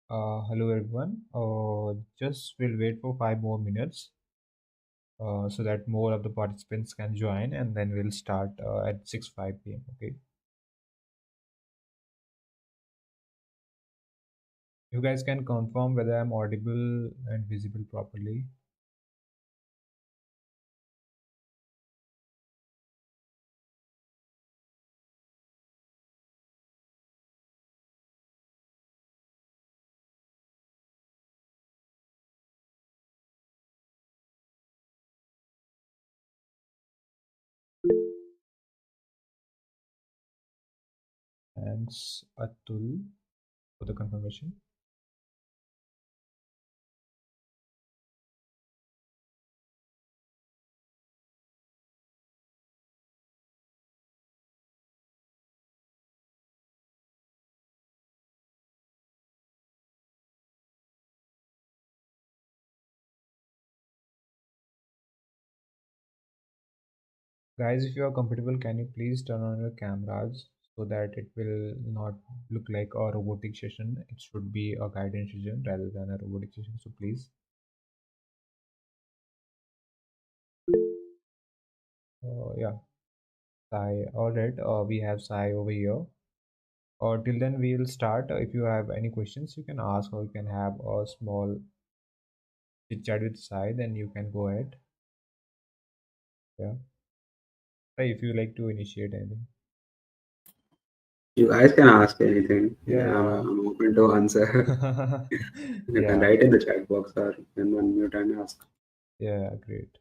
Hello everyone. Just we'll wait for 5 more minutes so that more of the participants can join, and then we'll start at 6:05 p.m. Okay. You guys can confirm whether I'm audible and visible properly. Thanks, Atul, for the confirmation. Guys, if you are comfortable, can you please turn on your cameras so that it will not look like a robotic session? It should be a guidance session rather than a robotic session. So please, yeah, Sai. All right, we have Sai over here. Or till then, we'll start. If you have any questions, you can ask, or you can have a small chit chat with Sai. Then you can go ahead. Yeah, Sai, if you like to initiate anything. You guys can ask anything. Yeah, I'm open to answer. yeah, You can yeah, write in the chat box or you can unmute and ask. yeah. Great.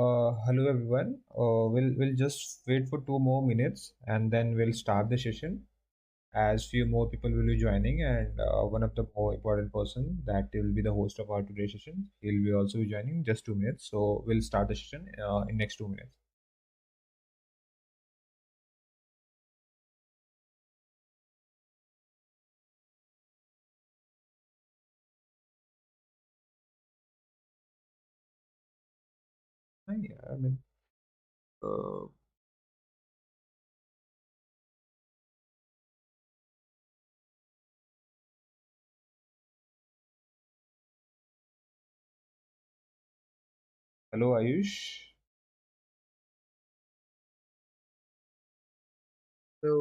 Hello everyone. We'll just wait for 2 more minutes, and then we'll start the session. As few more people will be joining, and one of the more important person that will be the host of our today's session, he'll be also be joining just 2 minutes. So we'll start the session in next 2 minutes. नहीं I mean hello Ayush. So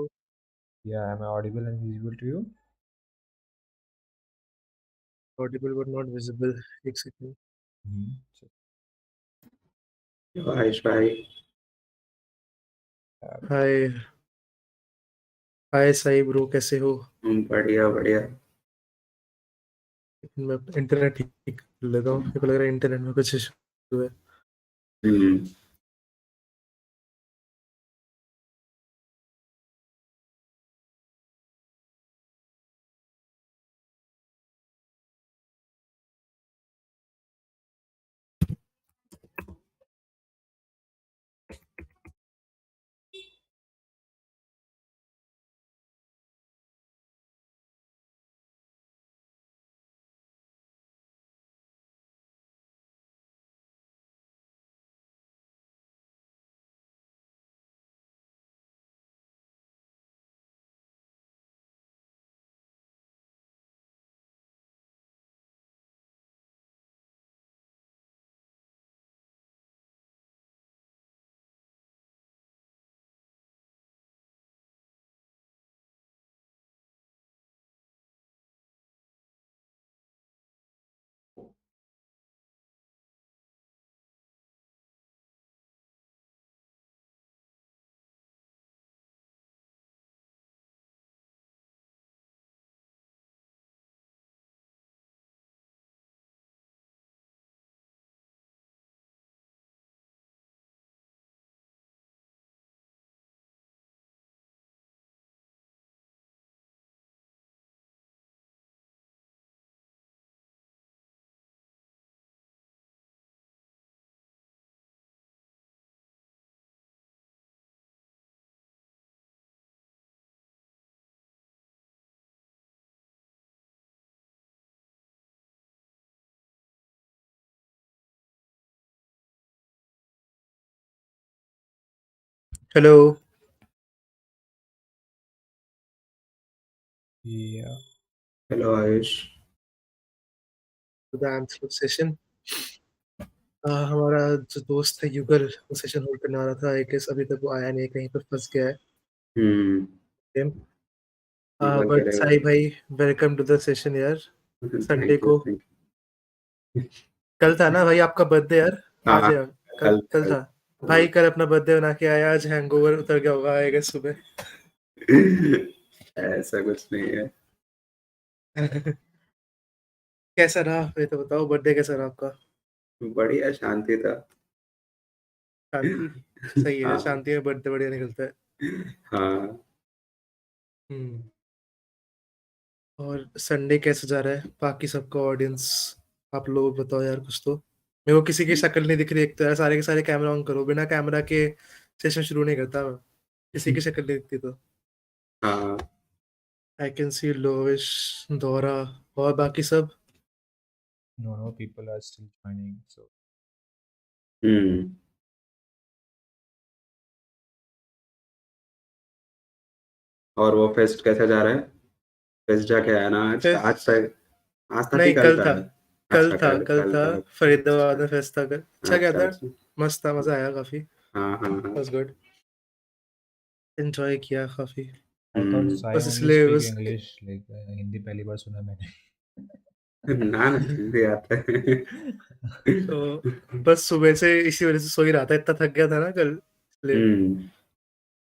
Yeah, am I audible and visible to you? audible but not visible. एक second. Mm-hmm. Ayush भाई. हाय हाय Sai bro, कैसे हो? बढ़िया बढ़िया. मैं internet ठीक कर लेता हूँ, मेरे को लग रहा है इंटरनेट में कुछ इशू है। Hmm. Hello. Yeah. Hello Ayush. The answer session. हमारा जो दोस्त है युगल, वो सेशन होल्ड करने वाला था। आई गेस अभी तक वो आया नहीं है, कहीं पर फंस गया है। हम्म. निकल बट करेगा. साई भाई, वेलकम टू द सेशन यार। संडे थैंक यू को थैंक कल था ना भाई आपका बर्थडे यार? हाँ आज है? कल कल कल कल. था। हाँ. भाई कल अपना बर्थडे बना के आया, आज हैंगओवर उतर गया होगा आई गेस सुबह। ऐसा कुछ नहीं है. कैसा रहा ये तो बताओ, बर्थडे कैसा रहा आपका? बढ़िया शांति था. शांति। सही है, हाँ. शांति में बर्थडे बढ़िया निकलता है। हाँ. हम्म। और संडे कैसे जा रहा है बाकी सबका ऑडियंस? आप लोग बताओ यार कुछ तो। मेरे को किसी की शक्ल नहीं दिख रही, एक तो यार सारे के सारे कैमरा ऑन करो, बिना कैमरा के सेशन शुरू नहीं करता मैं। किसी की शक्ल नहीं दिखती तो। हाँ. आई कैन सी लोविश, दौरा और बाकी सब। No, people are still joining. So हम्म. और वो फेस्ट कैसा जा रहा है? फेस्ट जाके आया ना आज फिर आज तक. आज तक ही नहीं, कल कल था. था। कल अच्छा था, कल कल कल था। था. फरीदाबाद अच्छा में फेस्ट था कल, अच्छा गया अच्छा था। अच्छा. मस्त था, मजा आया काफी। हाँ हाँ हाँ. Was good. एंजॉय किया काफी। I thought hmm. Sai बस only इसलिए speak बस। English like हिंदी पहली बार सुना मैंने. ना ना हिंदी आता है. तो बस सुबह से इसी वजह से सो ही रहा था, इतना थक गया था ना कल, इसलिए। हम्म.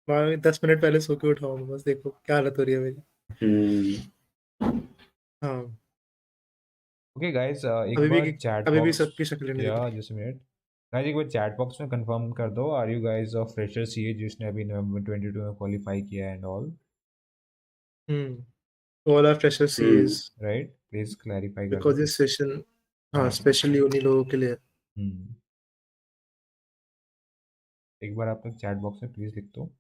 मैं 10 मिनट पहले सो के उठा हूँ, बस देखो क्या हालत हो रही है मेरी। हम्म. हाँ। Okay guys, एक अभी बार भी chat अभी भी box. सबकी शक्लें नहीं दिख Yeah, रही। just a minute. गाइस एक बार चैट बॉक्स में कंफर्म कर दो, are you guys of fresher CA जिसने अभी नवंबर 22 में क्वालिफाई किया and all. All are fresher hmm. CS. Right, please clarify कर बिकॉज दो. दिस सेशन, हाँ, हाँ. स्पेशली उन्हीं लोगों के लिए। हम्म. एक बार आप लोग चैट बॉक्स में प्लीज लिख दो.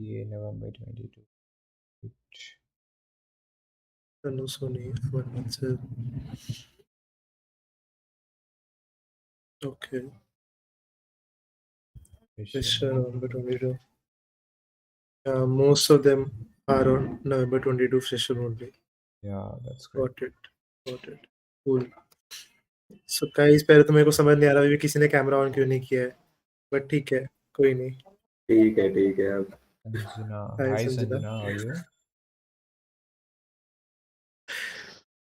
ये November 22. Tanu Soni, Aman Mansur. Okay. Fisher, November 22. Most of them are on November 22 session only. Yeah, that's great. Got it. Cool. So guys, पहले तो मेरे को समझ नहीं आ रहा अभी किसी ने कैमरा ऑन क्यों नहीं किया है, बट ठीक है, कोई नहीं. ठीक है अब Sanjana, Hi, hi Sanjana. Sanjana, how are you?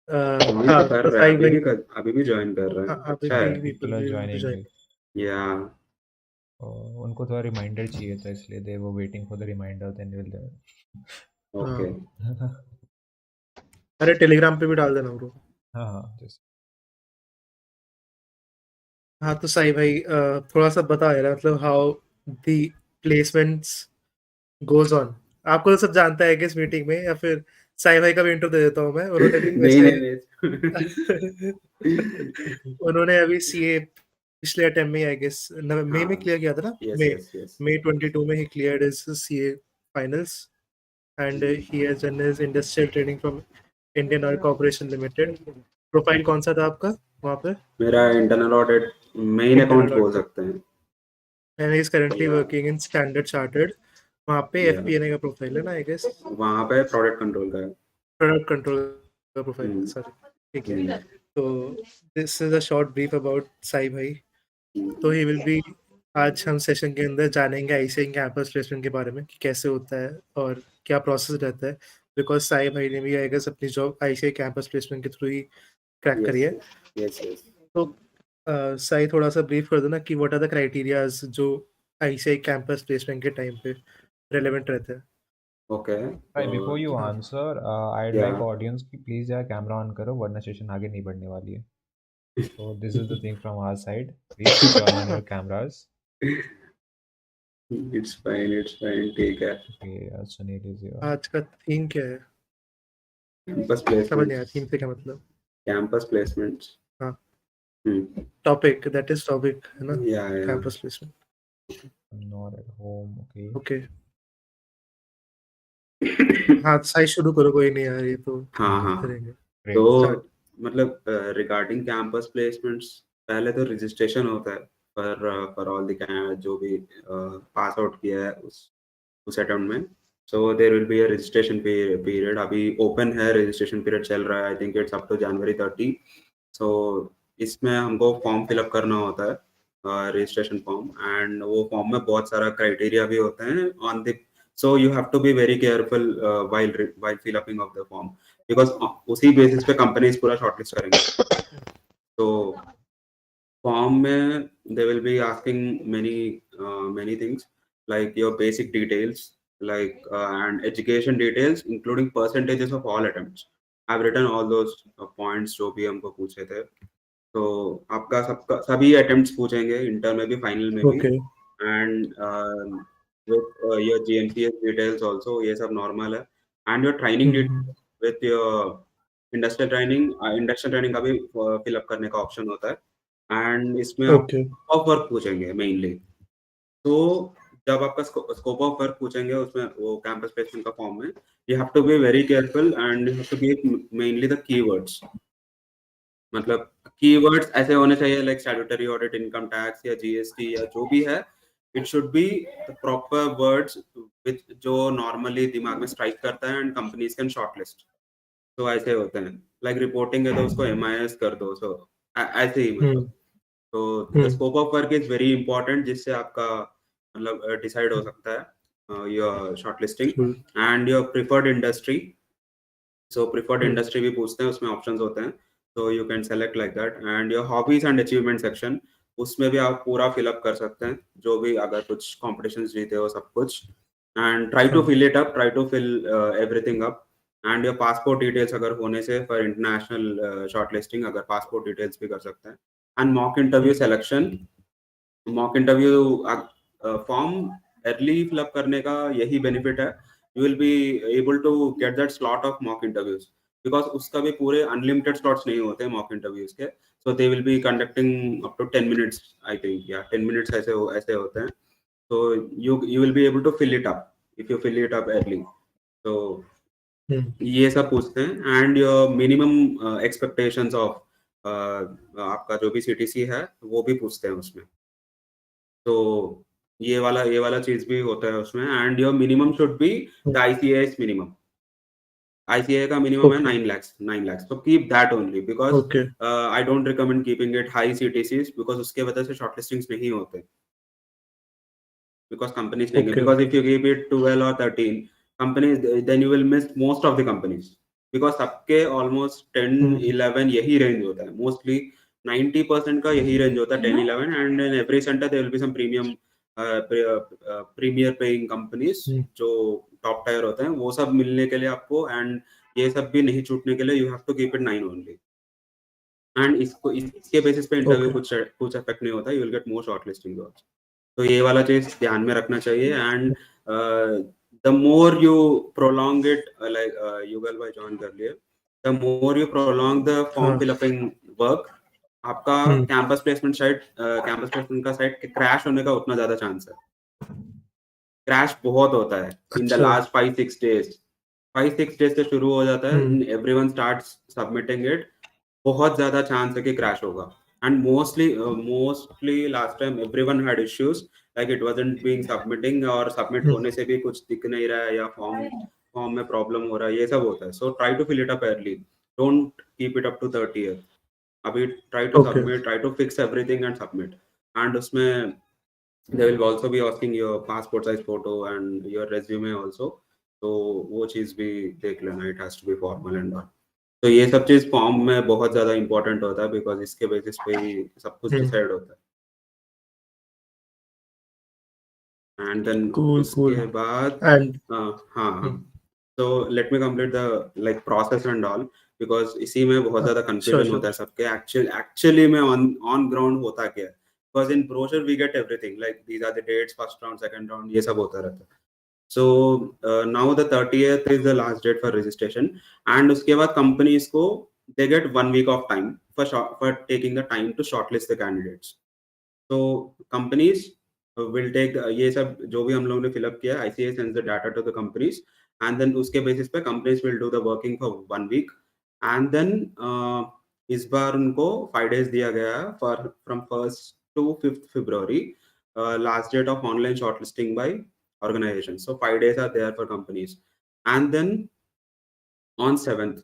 Join हाँ, तो कर तो रहा है, साई भाई, अभी भी ज्वाइन कर रहा हाँ, है, अभी अच्छा है. भी People people are भी joining. join. या उनको थोड़ा रिमाइंडर चाहिए था इसलिए they were waiting for the reminder then will okay. हाँ. अरे टेलीग्राम पे भी डाल देना ब्रो. हाँ जैसे हाँ, तो साई भाई थोड़ा सा बता यार, मतलब how the placements goes on. आपको तो सब जानता है कि इस मीटिंग में, या फिर साई भाई का भी इंट्रो दे देता हूँ मैं. उन्होंने भी नहीं वैसे नहीं. उन्होंने अभी सीए पिछले अटेम्प्ट में आई गेस मई में क्लियर किया था ना. यस मई यस यस. मई 22 में ही cleared his CA finals, and he has done his industrial training from Indian oil corporation limited. Profile कौन सा था आपका वहाँ पे? मेरा इंटरनल ऑडिट मेन अकाउंट बोल सकते हैं. एंड ही इज करेंटली या वर्किंग इन स्टैंडर्ड चार्टर्ड. वहाँ पे या एफपीएनए का प्रोफाइल है ना आई गेस. वहाँ पे प्रोडक्ट कंट्रोल का है. प्रोडक्ट कंट्रोल का प्रोफाइल, हम्म, सॉरी. ठीक है. हम्म, तो this is a short brief about Sai भाई. तो ही विल बी, आज हम सेशन के अंदर जानेंगे आईसीआई कैंपस प्लेसमेंट के बारे में कि कैसे होता है और क्या प्रोसेस रहता है. बिकॉज साई भाई ने भी आई गेस अपनी जॉब आईसीआई कैंपस प्लेसमेंट के थ्रू ही क्रैक करी यस है. Yes yes. तो साई थोड़ा सा ब्रीफ कर दो ना कि व्हाट आर द क्राइटेरियाज जो आईसीआई कैंपस प्लेसमेंट के टाइम पे रेलेवेंट रहते हैं. ओके. भाई before you हाँ. answer I'd या like audience कि please यार कैमरा ऑन करो वरना सेशन आगे नहीं बढ़ने वाली है. So this is the thing from our side. Please turn on your cameras. It's fine, ठीक है. Okay, Sunil is here. आज का थीम क्या है? कैंपस समझ नहीं आया प्लेसमेंट्स. थीम से क्या मतलब. Campus placements. हाँ, हम्म. टॉपिक, दैट इज टॉपिक है ना, या campus placement. I'm not at home. Okay. Okay. हाँ, साई शुरू करो, कोई नहीं यार, ये तो हाँ करेंगे. Great. स्टार्ट. तो मतलब रिगार्डिंग कैंपस प्लेसमेंट्स, पहले तो रजिस्ट्रेशन होता है फॉर ऑल द जो भी पास आउट किया है उस अटेम्प्ट में. So there will be a registration period. अभी ओपन है, रजिस्ट्रेशन पीरियड चल रहा है. I think it's up to January 30. So इसमें हमको फॉर्म फिलअप करना होता है, रजिस्ट्रेशन फॉर्म. एंड वो फॉर्म में बहुत सारा क्राइटेरिया भी होते हैं on the. So you have to be very careful while fill upping of the form, because उसी बेसिस पे कंपनीज पूरा शॉर्टलिस्ट करेंगे. तो फॉर्म में they will be asking many things like your basic details, like and education details including percentages of all attempts. I've written all those points जो भी हमको पूछे थे. तो आपका सबका सभी अटेम्प्ट्स पूछेंगे, इंटर में भी फाइनल में भी. Okay. And with your GMCS details also, ये सब नॉर्मल है. And your training with your industrial training का भी फिलअप करने का ऑप्शन होता है. एंड इसमें आप ओके. ऑफ वर्क पूछेंगे मेनली. तो जब आपका स्कोप ऑफ वर्क पूछेंगे उसमें वो कैंपस प्लेसमेंट का फॉर्म में, you have to be very careful and you have to give mainly the keywords. मतलब कीवर्ड्स ऐसे होने चाहिए like statutory audit, income tax या जीएसटी या जो भी है. It should be the proper words which जो नॉर्मली दिमाग में स्ट्राइक करता है एंड कंपनीज कैन शॉर्टलिस्ट. तो ऐसे होते हैं. लाइक रिपोर्टिंग है तो उसको एमआईएस कर दो. सो ऐसे ही मतलब. तो the scope of work is very important, जिससे आपका मतलब डिसाइड हो सकता है your shortlisting. And your preferred industry. So preferred industry भी पूछते हैं, उसमें ऑप्शंस होते हैं. तो you can select like that. And your hobbies and achievement section, उसमें भी आप पूरा फिलअप कर सकते हैं जो भी अगर कुछ कॉम्पिटिशन्स जीते हो सब कुछ. And try to fill it up, try to fill everything up. And your passport details अगर होने से फॉर इंटरनेशनल शॉर्ट लिस्टिंग अगर पासपोर्ट डिटेल्स भी कर सकते हैं. And mock interview selection. Mock interview form early fill up करने का यही बेनिफिट है. You will be able to get that slot of mock interviews, because उसका भी पूरे अनलिमिटेड स्लॉट्स नहीं होते मॉक इंटरव्यूज के. So they will be conducting up to 10 minutes, I think. या 10 minutes ऐसे होते हैं. तो you will be able to fill it up. if you fill it up early. So hmm, ये सब पूछते हैं, and your minimum expectations of आपका जो भी सीटीसी है वो भी पूछते हैं उसमें. तो ये वाला चीज भी होता है उसमें, and your minimum should be the ICAS minimum. ICAI का मिनिमम है okay 9 lakhs. So keep that only, because okay I don't recommend keeping it high CTCs, because उसके वजह से shortlistings नहीं होते, because companies लेंगे. Okay Because okay if you keep it 12 or 13 companies, then you will miss most of the companies, because सबके almost 10 हम्म 11 यही range होता है. Mostly 90% का यही range होता है, 10 11, and in every center there will be some premier paying companies हम्म, जो top tier होते हैं, वो सब मिलने के लिए आपको, and ये सब भी नहीं छूटने के लिए you have to keep it 9 only. And इसके बेसिस पे इंटरव्यू ओके कुछ अफेक्ट नहीं होता, you will get more shortlisting also. तो ये वाला चीज ध्यान में रखना चाहिए. And the more you prolong it, like युगल भाई ज्वाइन कर लिए, the more you prolong the form हाँ फिलअपिंग वर्क, आपका कैंपस प्लेसमेंट का साइट क्रैश होने का उतना ज्यादा चांस है. क्रैश बहुत होता है इन द अच्छा लास्ट 5-6 days. 5-6 days से शुरू हो जाता है, एवरीवन स्टार्ट्स सबमिटिंग इट, बहुत ज्यादा चांस है कि क्रैश होगा. And mostly last time everyone had issues, like it wasn't being submitting, और सबमिट होने से भी कुछ दिख नहीं रहा है, या फॉर्म में प्रॉब्लम हो रहा है, ये सब होता है. So try to fill it up early, don't keep it up to 30th. अभी try to okay submit, try to fix everything and submit. And उसमें they will also be asking your passport size photo and your resume also. तो वो चीज भी देख लेना, it has to be formal and all. तो ये सब चीज फॉर्म में बहुत ज्यादा इंपॉर्टेंट होता है, बिकॉज इसके बेसिस पे ही सब कुछ डिसाइड होता है. एंड देन कूल कूल उसके बाद एंड हाँ, तो let me complete the like process and all, because इसी में बहुत ज्यादा श्योर कंफ्यूजन होता श्योर है सबके. एक्चुअली में ऑन ग्राउंड होता क्या है, because in brochure we get everything, like these are the dates, first round, second round, ये सब होता रहता है. So now the 30th is the last date for registration, and उसके बाद companies को they get 1 week of time for taking the time to shortlist the candidates. So companies will take ये सब जो भी हम लोगों ने fill up किया, ICAI sends the data to the companies, and then उसके basis पे companies will do the working for 1 week, and then इस बार उनको 5 days दिया गया है for from 1st to 5th February, last date of online shortlisting by organizations. So 5 days are there for companies, and then on 7th,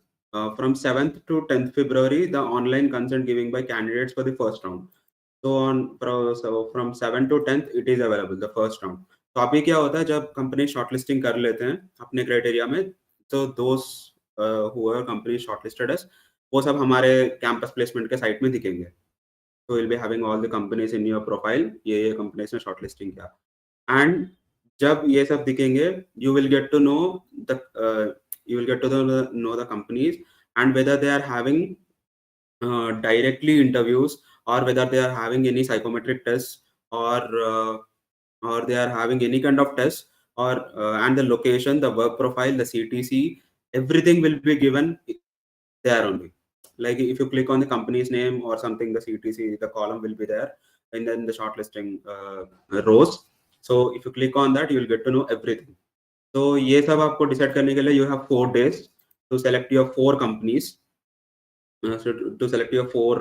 from 7th to 10th February, the online consent giving by candidates for the first round. So from 7 to 10th it is available, the first round. तो अभी क्या होता है, जब company shortlisting कर लेते हैं अपने क्राइटेरिया में, तो दोस हुआ कंपनी शॉर्टलिस्टेड है, वो सब हमारे कैंपस प्लेसमेंट के साइट में दिखेंगे. तो will be having all the companies in your profile, ये कंपनीज ने शॉर्टलिस्टिंग किया. एंड जब ये सब दिखेंगे, you will get to know the companies, and whether they are having directly interviews, or whether they are having any psychometric tests, or they are having any kind of test, or and the location, the work profile, the CTC, everything will be given there only. Like if you click on the company's name or something, the CTC, the column will be there, and then the shortlisting rows. So if you click on that, you will get to know everything. तो ये सब आपको decide करने के लिए you have 4 days to select your 4 companies. So to select your 4,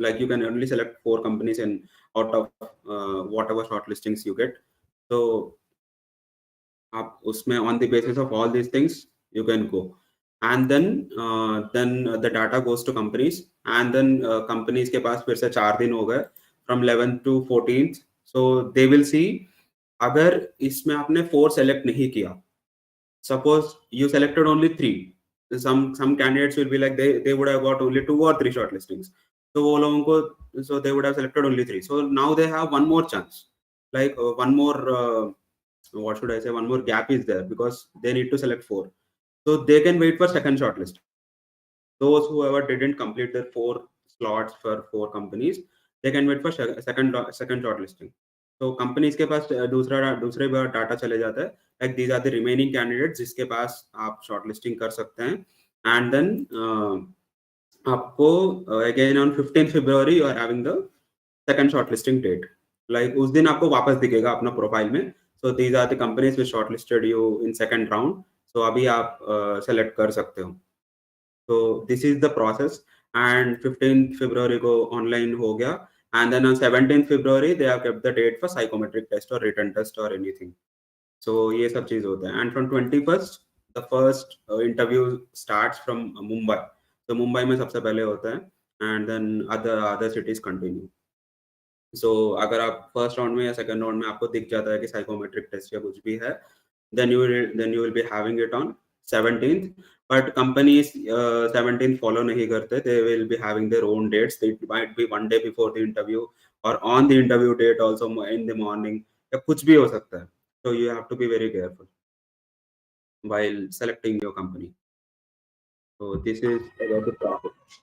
like you can only select 4 companies in out of whatever shortlistings you get. So आप उसमें on the basis of all these things you can go, and then the data goes to companies, and then companies के पास फिर से 4 दिन हो गए from 11th to 14th. So they will see, अगर इसमें आपने 4 select नहीं किया, suppose you selected only 3, some candidates will be like they would have got only 2 or 3 shortlistings, so वो लोगों को, so they would have selected only 3, so now they have one more chance, like one more what should I say, one more gap is there, because they need to select 4, so they can wait for second shortlist. Those whoever didn't complete their 4 slots for 4 companies, they can wait for second shortlisting. तो companies के पास दूसरे बार data चले जाता है, like these are the remaining candidates जिसके पास आप शॉर्टलिस्टिंग कर सकते हैं. एंड देन आपको again on 15th February you are having the second shortlisting date. Like उस दिन आपको वापस दिखेगा अपना प्रोफाइल में So these are the companies which shortlisted you in second round. So अभी आप select कर सकते हो. So this is the process. And 15th February को online हो गया. And then on 17th February they have kept the date for psychometric test or written test or anything. So ये सब चीज होता है. And from 21st the first interview starts from Mumbai. So Mumbai में सबसे पहले होता है. And then other cities continue. सो अगर आप फर्स्ट राउंड में या सेकंड राउंड में आपको दिख जाता है कि साइकोमेट्रिक टेस्ट या कुछ भी है, then you will be having it on 17th. But companies 17th follow नहीं करते. They will be having their own dates. It might be one day before the interview or on the interview date also in the morning, या कुछ भी हो सकता है. So you have to be very careful while selecting your company. So this is about the process.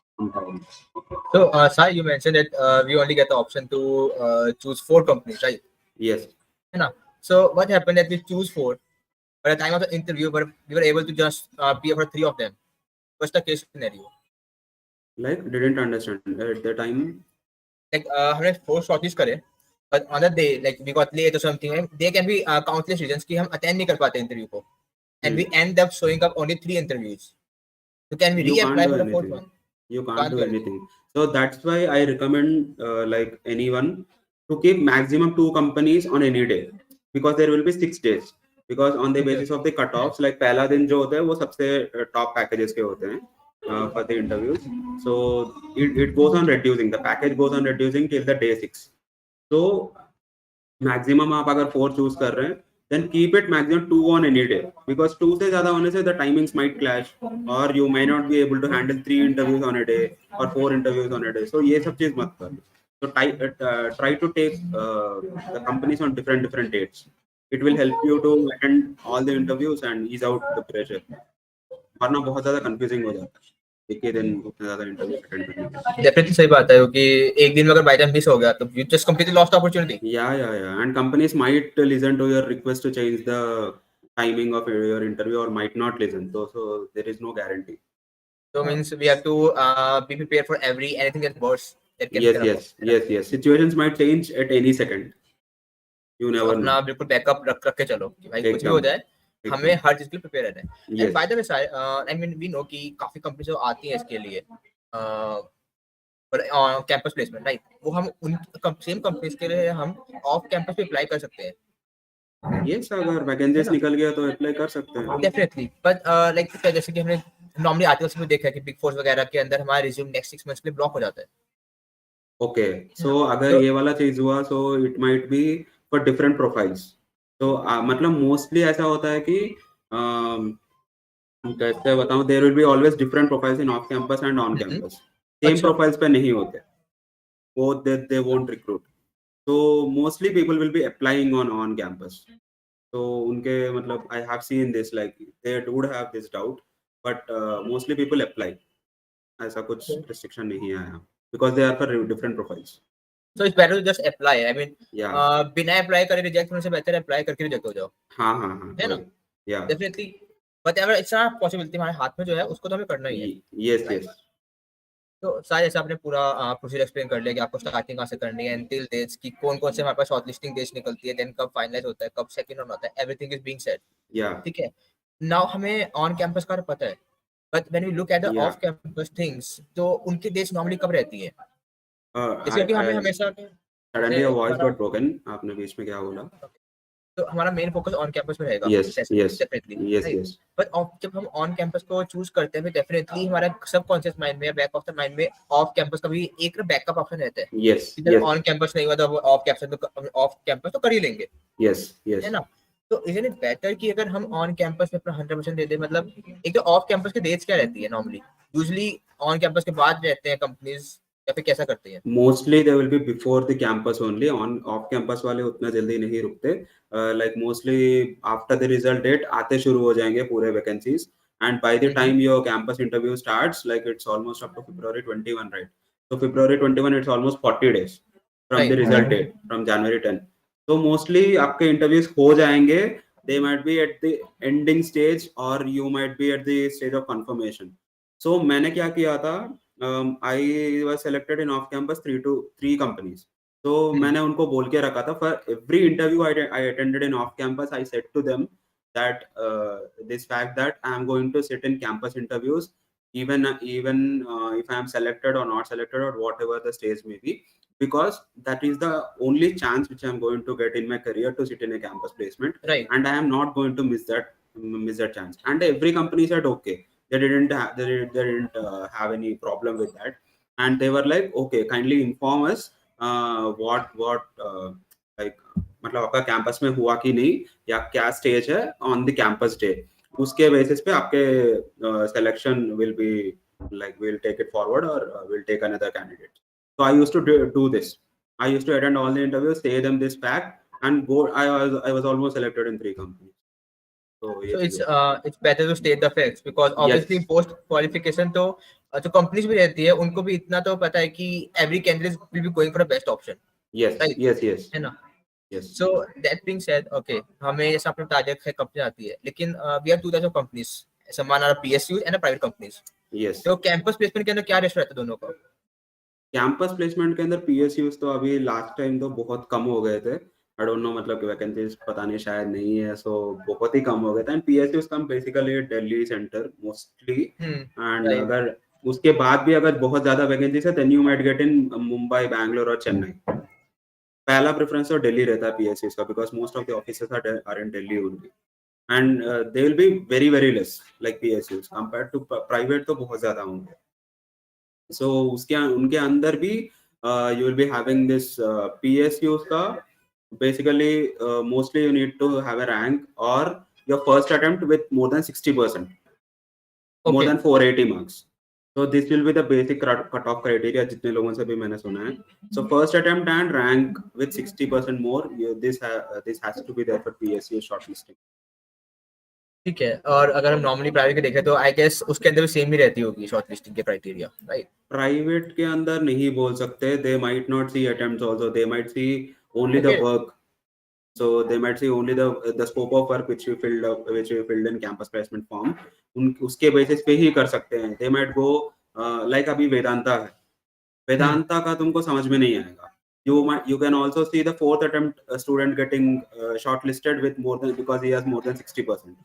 So, Sai, you mentioned that we only get the option to choose 4 companies, right? Yes. You know? So, what happened that we choose 4? By the time of the interview, but we were able to just be for 3 of them. What's the case scenario? Like, didn't understand at the time. Like, हमने 4 shortlist करे, but on the day, like we got late or something, right? There can be countless reasons कि हम attend नहीं कर पाते interview को, and we end up showing up only 3 interviews. So, can we You can't reapply do for the 4th anything. one? You can't do anything. So that's why I recommend like anyone to keep maximum 2 companies on any day, because there will be 6 days. Because on the basis of the cutoffs, like पहला दिन जो होता है वो सबसे top packages के होते हैं for the interviews. So it goes on reducing. The package goes on reducing till the day 6. So maximum आप अगर 4 choose कर रहे हैं, then keep it maximum 2 on any day, because 2 से ज़्यादा होने से the timings might clash, or you may not be able to handle 3 interviews on a day or 4 interviews on a day. So ये सब चीज मत कर. So try to take the companies on different dates. It will help you to attend all the interviews and ease out the pressure. वरना बहुत ज़्यादा confusing हो जाता है एक ही दिन उतना ज़्यादा इंटरव्यू अटेंड करने के. डेफिनेटली सही बात है, क्योंकि एक दिन में अगर बाय चांस मिस हो गया तो you just completely lost opportunity. Yeah. And companies might listen to your request to change the timing of your interview or might not listen. So there is no guarantee. So means we have to be prepared for anything that's worse that can Yes. Situations might change at any second. You never know. अपना बिल्कुल backup रख के चलो कि भाई कुछ भी हो जाए, हमें हर चीज के लिए प्रिपेयर रहना है. And by the way I mean we know कि काफी कंपनीज आती हैं इसके लिए कैंपस प्लेसमेंट, राइट? वो हम उन सेम कंपनीज के लिए हम ऑफ कैंपस पे अप्लाई कर सकते हैं. Yes, अगर वैकेंसीज निकल गया तो अप्लाई कर सकते हैं. डेफिनेटली, बट लाइक जैसे कि हमने नॉर्मली आर्टिकल्स में देखा है कि बिग फोर्स वगैरह के अंदर हमारा रिज्यूम नेक्स्ट 6 मंथ्स के लिए ब्लॉक हो जाता है. ओके, सो अगर ये वाला चीज हुआ, so it might be for different profiles. तो मतलब मोस्टली ऐसा होता है कि कैसे बताऊं, there will be always different profiles in off campus and on campus. Same profiles पे नहीं होते वो, दे वोंट रिक्रूट. तो mostly people will be applying on campus. तो उनके मतलब I have seen this, like they would have this doubt, but mostly people apply. ऐसा कुछ रिस्ट्रिक्शन नहीं आया, because they are for different profiles. So it's better to just apply. I mean, बिना apply करे reject होने से बेहतर है अप्लाई करके रिजेक्ट हो जाओ. हाँ है ना? डेफिनेटली, बट अगर इट्स नॉट पॉसिबिलिटी हमारे हाथ में जो है उसको तो हमें करना ही है. यस. तो सारे जैसे आपने पूरा प्रोसीजर एक्सप्लेन कर लिया कि आपको स्टार्टिंग कहाँ से करनी है, एंटिल डेट्स की कौन से हमारे पास शॉर्टलिस्टिंग डेट्स निकलती है, देन कब फाइनलाइज होता है, कब सेकंड राउंड होता है, एवरीथिंग इज बीइंग सेड. ठीक है. नाउ हमें ऑन कैंपस का पता है, but when we look at the off campus things, तो उनकी डेट्स नॉर्मली कब रहती है? जैसे कि हमें हमेशा suddenly your voice got broken. आपने बीच में क्या बोला? तो हमारा मेन फोकस ऑन कैंपस पे रहेगा. डेफिनेटली. यस. बट जब हम ऑन कैंपस को चूज करते हैं, डेफिनेटली हमारा सबकॉन्शियस माइंड में या बैक ऑफ द माइंड में ऑफ कैंपस का भी एक बैकअप ऑप्शन रहता है. यस. ऑन कैंपस नहीं हुआ तो ऑफ कैंपस तो कर ही लेंगे. यस. है ना? तो इजंट इट बेटर कि अगर हम ऑन कैंपस में अपना 100% दे दें? मतलब एक तो ऑफ कैंपस की डेट्स क्या रहती है नॉर्मली? यूजुअली ऑन कैंपस के बाद रहते हैं कंपनीज, या फिर कैसा करते हैं? Mostly they will be before the campus only. Off campus वाले उतना जल्दी नहीं रुकते. Like mostly after the result date आते शुरू हो जाएंगे पूरे vacancies, and by the time your campus interview starts, like it's almost up to February 21, right? So February 21, it's almost 40 days from the result date, from January 10. So mostly आपके interviews हो जाएंगे. They might be at the ending stage or you might be at the stage of confirmation. So मैंने क्या किया था, I was selected in off campus 3 companies. तो मैंने उनको बोल के रखा था for every interview I attended in off campus I said to them that this fact that I am going to sit in campus interviews even if I am selected or not selected or whatever the stage may be, because that is the only chance which I am going to get in my career to sit in a campus placement, Right. and I am not going to miss that chance. And every company said okay, they didn't have any problem with that, and they were like okay, kindly inform us what like मतलब आपका campus में हुआ कि नहीं या क्या stage है on the campus day, उसके बेसिस पे आपके selection will be like we'll take it forward or we'll take another candidate. So I used to do this. I used to attend all the interviews, say them this fact, and go. I was almost selected in 3 companies. So So yes, it's better to state the facts because obviously yes, post qualification तो जो companies भी रहती है उनको भी इतना तो पता है कि every candidate will be going for the best option, yes, right? yes, है ना? yes. So that being said, okay, हमें जैसे आपने बता दिया कि कंपनी आती है, लेकिन we have two types of companies, ऐसा माना PSUs and private companies. Yes. तो कैंपस प्लेसमेंट के अंदर क्या रेशो रहता है दोनों का? कैंपस प्लेसमेंट के अंदर पीएसयूज तो अभी लास्ट टाइम तो बहुत कम हो गए थे. आई डोंट नो मतलब कि वैकेंसीज पता नहीं शायद नहीं है, सो बहुत ही कम हो गए थे. And PSUs come basically Delhi centre mostly. And right. अगर उसके बाद भी अगर बहुत ज्यादा वैकेंसीज है then you might get in Mumbai, Bangalore और चेन्नई. पहला प्रेफरेंस तो दिल्ली रहता है पीएसयूज का because most of the offices are in Delhi only. And they will be very very less like PSUs compared to private तो बहुत ज्यादा होंगे. So उसके उनके अंदर भी you will be having this PSUs का basically mostly you need to have a rank or your first attempt with more than 60%, more Okay. than 480 marks. So this will be the basic cut-off criteria जितने लोगों से भी मैंने सुना है. So first attempt and rank with 60% more, this has to be there for PSU shortlisting. ठीक है. और अगर हम नॉर्मली प्राइवेट के देखें तो आई गेस उसके अंदर भी सेम ही रहती होगी शॉर्टलिस्टिंग के क्राइटेरिया, राइट? प्राइवेट के अंदर नहीं बोल सकते. They might not see attempts also, they might see only the Okay. Work. So they might see only the scope of work which we filled in campus placement form. उसके basis पे ही कर सकते हैं. They might go like अभी वेदांता है. वेदांता का तुमको समझ में नहीं आएगा. You can also see the fourth attempt student getting shortlisted with more than, because he has more than 60%.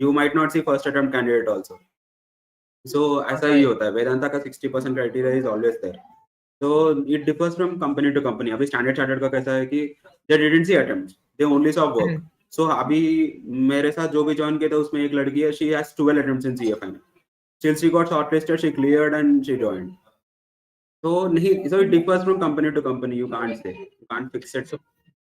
You might not see first attempt candidate also. So ऐसा ही होता है. वेदांता का 60% criteria is always there. So it differs from company to company. अभी standard Chartered का कैसा है कि they didn't see attempts, they only saw work. So अभी मेरे साथ जो भी ज्वाइन किया था उसमें एक लड़की है, she has 12 attempts in CFI. Still she got shortlisted, she cleared and she joined. So नहीं, so it differs from company to company. You can't say, you can't fix it.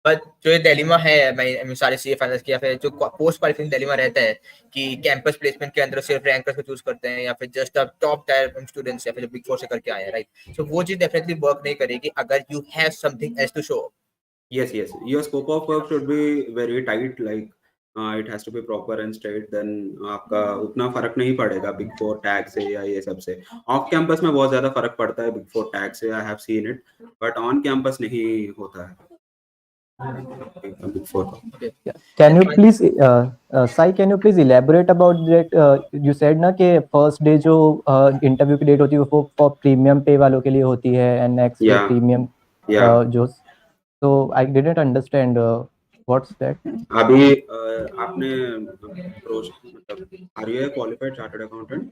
But जो ये दिल्ली में है, मैं सारे सीए फाइनल्स किया, फिर जो पोस्ट क्वालिफिकेशन दिल्ली में रहता है कि कैंपस प्लेसमेंट के अंदर सिर्फ रैंकर्स को चूज करते हैं या फिर जस्ट टॉप टायर स्टूडेंट्स या फिर बिग फोर से करके आए हैं, राइट? सो वो चीज डेफिनेटली वर्क नहीं करेगी अगर you have something else to show. Yes, your scope of work should be very tight, like it has to be proper and straight. Then आपका उतना फर्क नहीं पड़ेगा बिग फोर टैग से या ये सब से. ऑफ कैंपस में बहुत ज्यादा फर्क पड़ता है बिग फोर टैग से. आई have seen it, but on campus नहीं होता है big four. Yeah. Can you please, Sai, can you please elaborate about that? You said ना कि first day जो interview की date होती है वो for premium pay वालों के लिए होती है and next day premium जो, so I didn't understand what's that? अभी आपने मतलब are you qualified chartered accountant?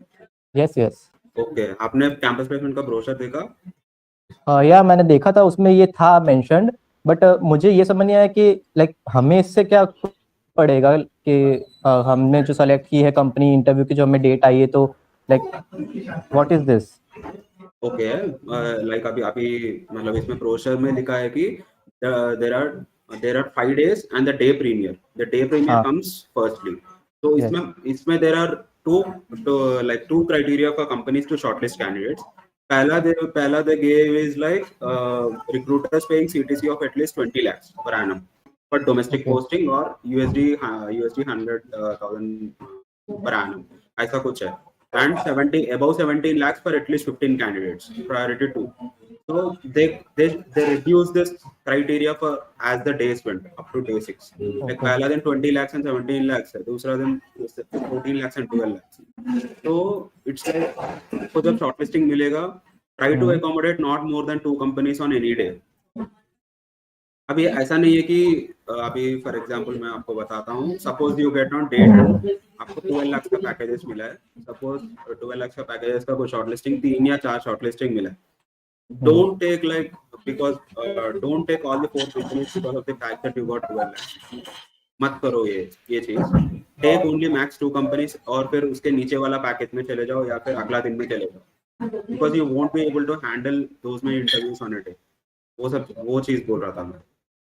Yes. Okay, आपने कैंपस प्लेसमेंट का ब्रोशर देखा? या मैंने देखा था, उसमें ये था मेंशन्ड, बट मुझे ये समझ नहीं आया कि लाइक हमें इससे क्या पड़ेगा कि हमने जो सेलेक्ट की है कंपनी इंटरव्यू की जो हमें डेट आई है, तो like what is this? Okay, like अभी मतलब इसमें ब्रोशर में लिखा है कि there are 5 days and the day premiere comes firstly. So इसमें there are two criteria for companies to shortlist candidates. पहला they gave is like recruiters paying CTC of at least 20 lakhs per annum for domestic posting or USD 100,000 per annum, ऐसा कुछ है. And above 17 lakhs for at least 15 candidates, priority 2. So they reduce this criteria for as the days went up to day 6. Like पहला दिन 20 lakhs and 17 lakhs है, दूसरा दिन 14 lakhs and 12 lakhs. So it's like आपको जब shortlisting मिलेगा, try to accommodate not more than 2 companies on any day. अभी ऐसा नहीं है कि अभी फॉर एग्जांपल मैं आपको बताता हूँ, suppose you get on day 2, आपको 12 लाख का पैकेजेस मिला है, सपोज 12 लाख का पैकेजेस का कोई शॉर्टलिस्टिंग 3 या 4 शॉर्टलिस्टिंग मिला है, don't take like because don't take all the 4 companies because of the fact that you got 12 lakhs. मत करो ये चीज, टेक ओनली मैक्स 2 कंपनीज और फिर उसके नीचे वाला पैकेज में चले जाओ या फिर अगला दिन में चले जाओ, because you won't be able to handle those many interviews on a day. वो चीज बोल रहा था मैं।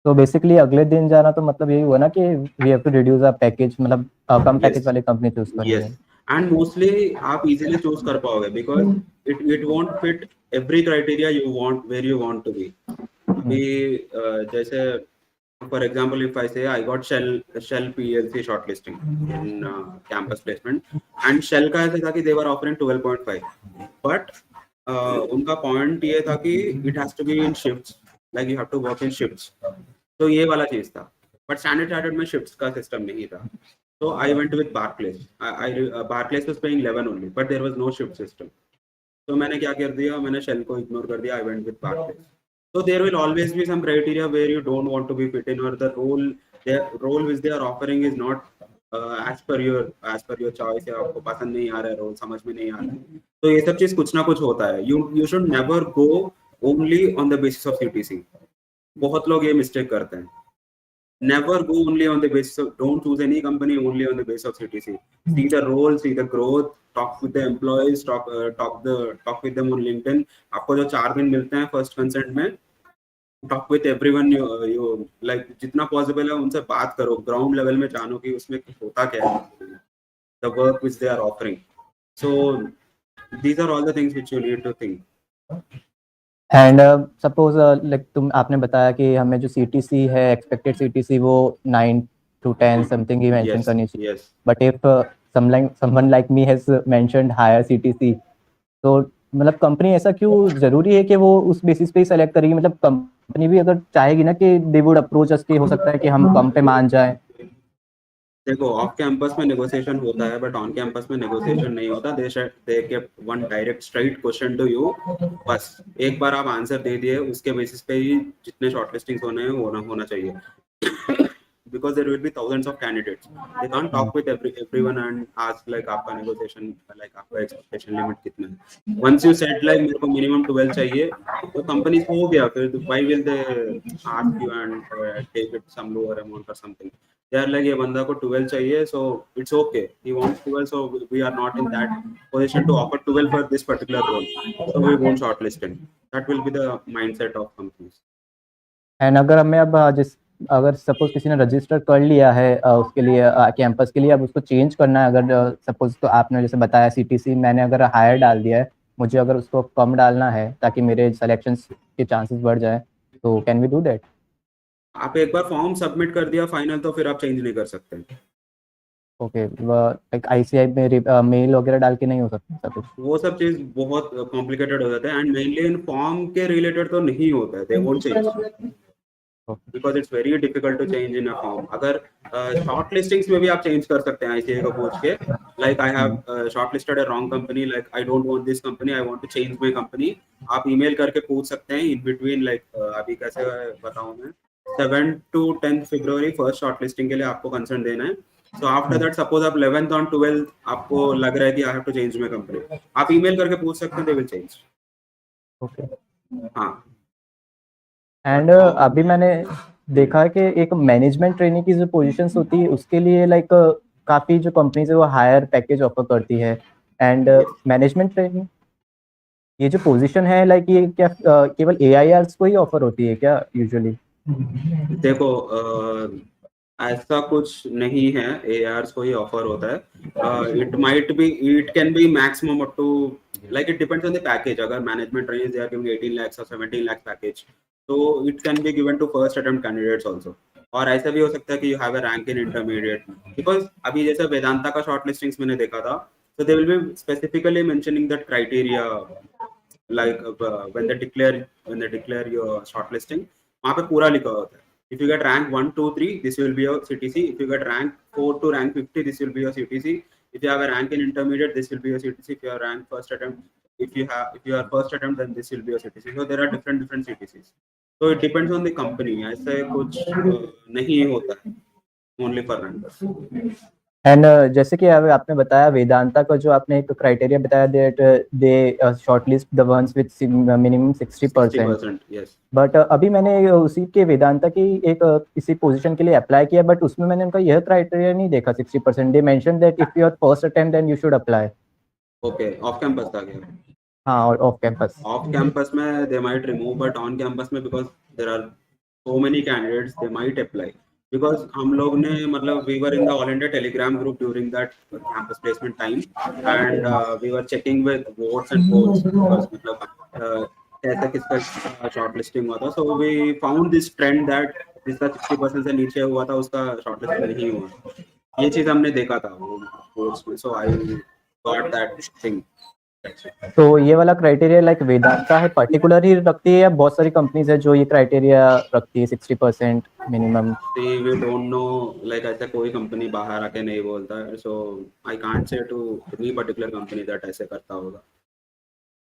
तो बेसिकली अगले दिन जाना तो मतलब यही हुआ ना कि we have to reduce our package, मतलब कम पैकेज वाले कंपनी चूज करनी है। एंड मोस्टली आप इजीली चूज कर पाओगे because it won't fit every criteria you want where you want to be. अभी जैसे for example, if I say I got Shell PLC shortlisting in campus placement, and Shell का ऐसा था कि they were offering 12.5, but उनका point ये था कि it has to be in shifts, like you have to work in shifts, तो ये वाला चीज था, but Standard Chartered में shifts का system नहीं था, so I went with Barclays. Barclays was paying 11 only, but there was no shift system, तो मैंने क्या कर दिया, मैंने Shell को ignore कर दिया, I went with Barclays. So there will always be some criteria where you don't want to be fit in, or the role which they are offering is not as per your choice, या आपको पसंद नहीं आ रहा है, role समझ में नहीं आ रहा है, तो ये सब चीज कुछ ना कुछ होता है। you should never go only on the basis of CTC. बहुत लोग ये मिस्टेक करते हैं। Never go only on the basis of, don't choose any company only on the basis of CTC. See the role, see the growth, talk with the employees, talk with them on LinkedIn. आपको जो 4 दिन मिलते हैं first concert में, talk with everyone, you like जितना possible है उनसे बात करो, ग्राउंड लेवल में जानो कि उसमें होता क्या है, the work which they are offering. So these are all the things which you need to think. And suppose like आपने बताया कि हमें जो सीटीसी है, एक्सपेक्टेड सीटीसी वो 9 to 10 समथिंग ही मेंशन करनी चाहिए, but if someone like me has mentioned higher CTC, तो मतलब कंपनी ऐसा क्यों जरूरी है कि वो उस बेसिस पे ही सेलेक्ट करेगी? मतलब कंपनी भी अगर चाहेगी ना कि दे वुड अप्रोच अस, कि हो सकता है कि हम कम पे मान जाए। देखो ऑफ कैंपस में नेगोशिएशन होता है, बट ऑन कैंपस में नेगोशिएशन नहीं होता। They kept one direct straight question to you, बस एक बार आप आंसर दे दिए, उसके बेसिस पे ही जितने शॉर्टलिस्टिंग्स होने हैं होना चाहिए, because there will be thousands of candidates. They can't talk with everyone and ask like आपका negotiation, like आपका expectation limit कितना है। Once you said like मेरे को minimum 12 चाहिए, तो companies को हो गया, फिर why will they ask you and take it some lower amount or something? They are like ये बंदा को 12 चाहिए, so it's okay, he wants 12, so we are not in that position to offer 12 for this particular role, so we won't shortlist him. That will be the mindset of companies. And अगर हमें अब अगर suppose किसी ने register कर लिया है उसके लिए कैंपस के लिए, अब उसको चेंज करना है, अगर सपोज तो आपने जैसे बताया सीटीसी मैंने अगर हायर डाल दिया है, मुझे अगर उसको कम डालना है ताकि मेरे सिलेक्शंस के चांसेस बढ़ जाए, तो कैन वी डू दैट? आप एक बार फॉर्म सबमिट कर दिया फाइनल, तो फिर आप चेंज नहीं कर सकते। ओके, लाइक आईसीआई में मेल वगैरह डाल के नहीं हो सकता सब कुछ? वो सब चीज बहुत कॉम्प्लिकेटेड हो जाता है, एंड मेनली इन फॉर्म के रिलेटेड तो नहीं होता है, they won't change because it's very difficult to change in a form. अगर शॉर्ट लिस्टिंग्स में भी आप चेंज कर सकते हैं आईसीआई को पूछ के, like I have shortlisted a wrong company, like I don't want this company, I want to change my company. आप ईमेल करके पूछ सकते हैं इन बिटवीन, लाइक अभी कैसे बताऊं मैं, 7 to 10 February first short listing के लिए आपको कंसर्न देना है। सो आफ्टर दैट सपोज आप 11th और 12th आपको लग रहा है कि I have to change my company, आप ईमेल करके पूछ सकते हैं, दे विल चेंज। ओके। हाँ। एंड अभी मैंने देखा है कि एक मैनेजमेंट ट्रेनिंग की जो पोजीशंस होती है उसके लिए लाइक काफ़ी जो कंपनीज है वो हायर पैकेज ऑफर करती है। एंड मैनेजमेंट ट्रेनिंग ये जो पोजीशन है लाइक ये क्या केवल एआईआर्स को ही ऑफर होती है क्या यूजुअली? देखो ऐसा कुछ नहीं है, एआर्स को ही ऑफर होता है। It can be maximum up to, like it depends on the package. अगर management range they are giving 18 lakhs or 17 lakh package, so it can be given to first attempt candidates also. और ऐसा भी हो सकता है कि you have a rank in intermediate, because अभी जैसे वेदांता का short listings मैंने देखा था, so they will be specifically mentioning that criteria, like when they declare your shortlisting, वहाँ पे पूरा लिखा होता है। If you get rank 1, 2, 3, this will be your CTC. If you get rank 4 to rank 50, this will be your CTC. If you have a rank in intermediate, this will be your CTC. If you are rank first attempt, if you are first attempt, then this will be your CTC. So there are different CTCs. तो it depends on the company, ऐसे कुछ नहीं होता है only for rankers. And जैसे कि अभी आपने बताया वेदांता का जो आपने एक क्राइटेरिया बताया that they shortlist the ones with minimum 60%। 60%, yes. But अभी मैंने उसी के वेदांता की एक किसी पोजीशन के लिए अप्लाई किया, बट उसमें मैंने उनका यह क्राइटेरिया नहीं देखा 60%। They mention that if your first attempt then you should apply. Okay, off campus था क्या? हाँ, और ऑफ कैंपस। ऑफ कैंपस में they might remove, but on campus में because there are so many candidates they might apply, because हम लोग ने मतलब we were in the all India telegram group during that campus placement time, and we were checking with votes and polls, मतलब कैसे किसका shortlisting हुआ था। So we found this trend that जिसका 60% से नीचे हुआ था उसका शॉर्ट लिस्ट नहीं हुआ। ये चीज हमने देखा था वो कोर्स में, सो आई गॉट दैट थिंग। तो ये वाला क्राइटेरिया लाइक वेदांता है पर्टिकुलर ही रखती है या बहुत सारी कंपनीज है जो ये क्राइटेरिया रखती है 60% minimum? We don't know, like ऐसा कोई कंपनी बाहर आके नहीं बोलता है, so I can't say to any particular company that ऐसे करता होगा।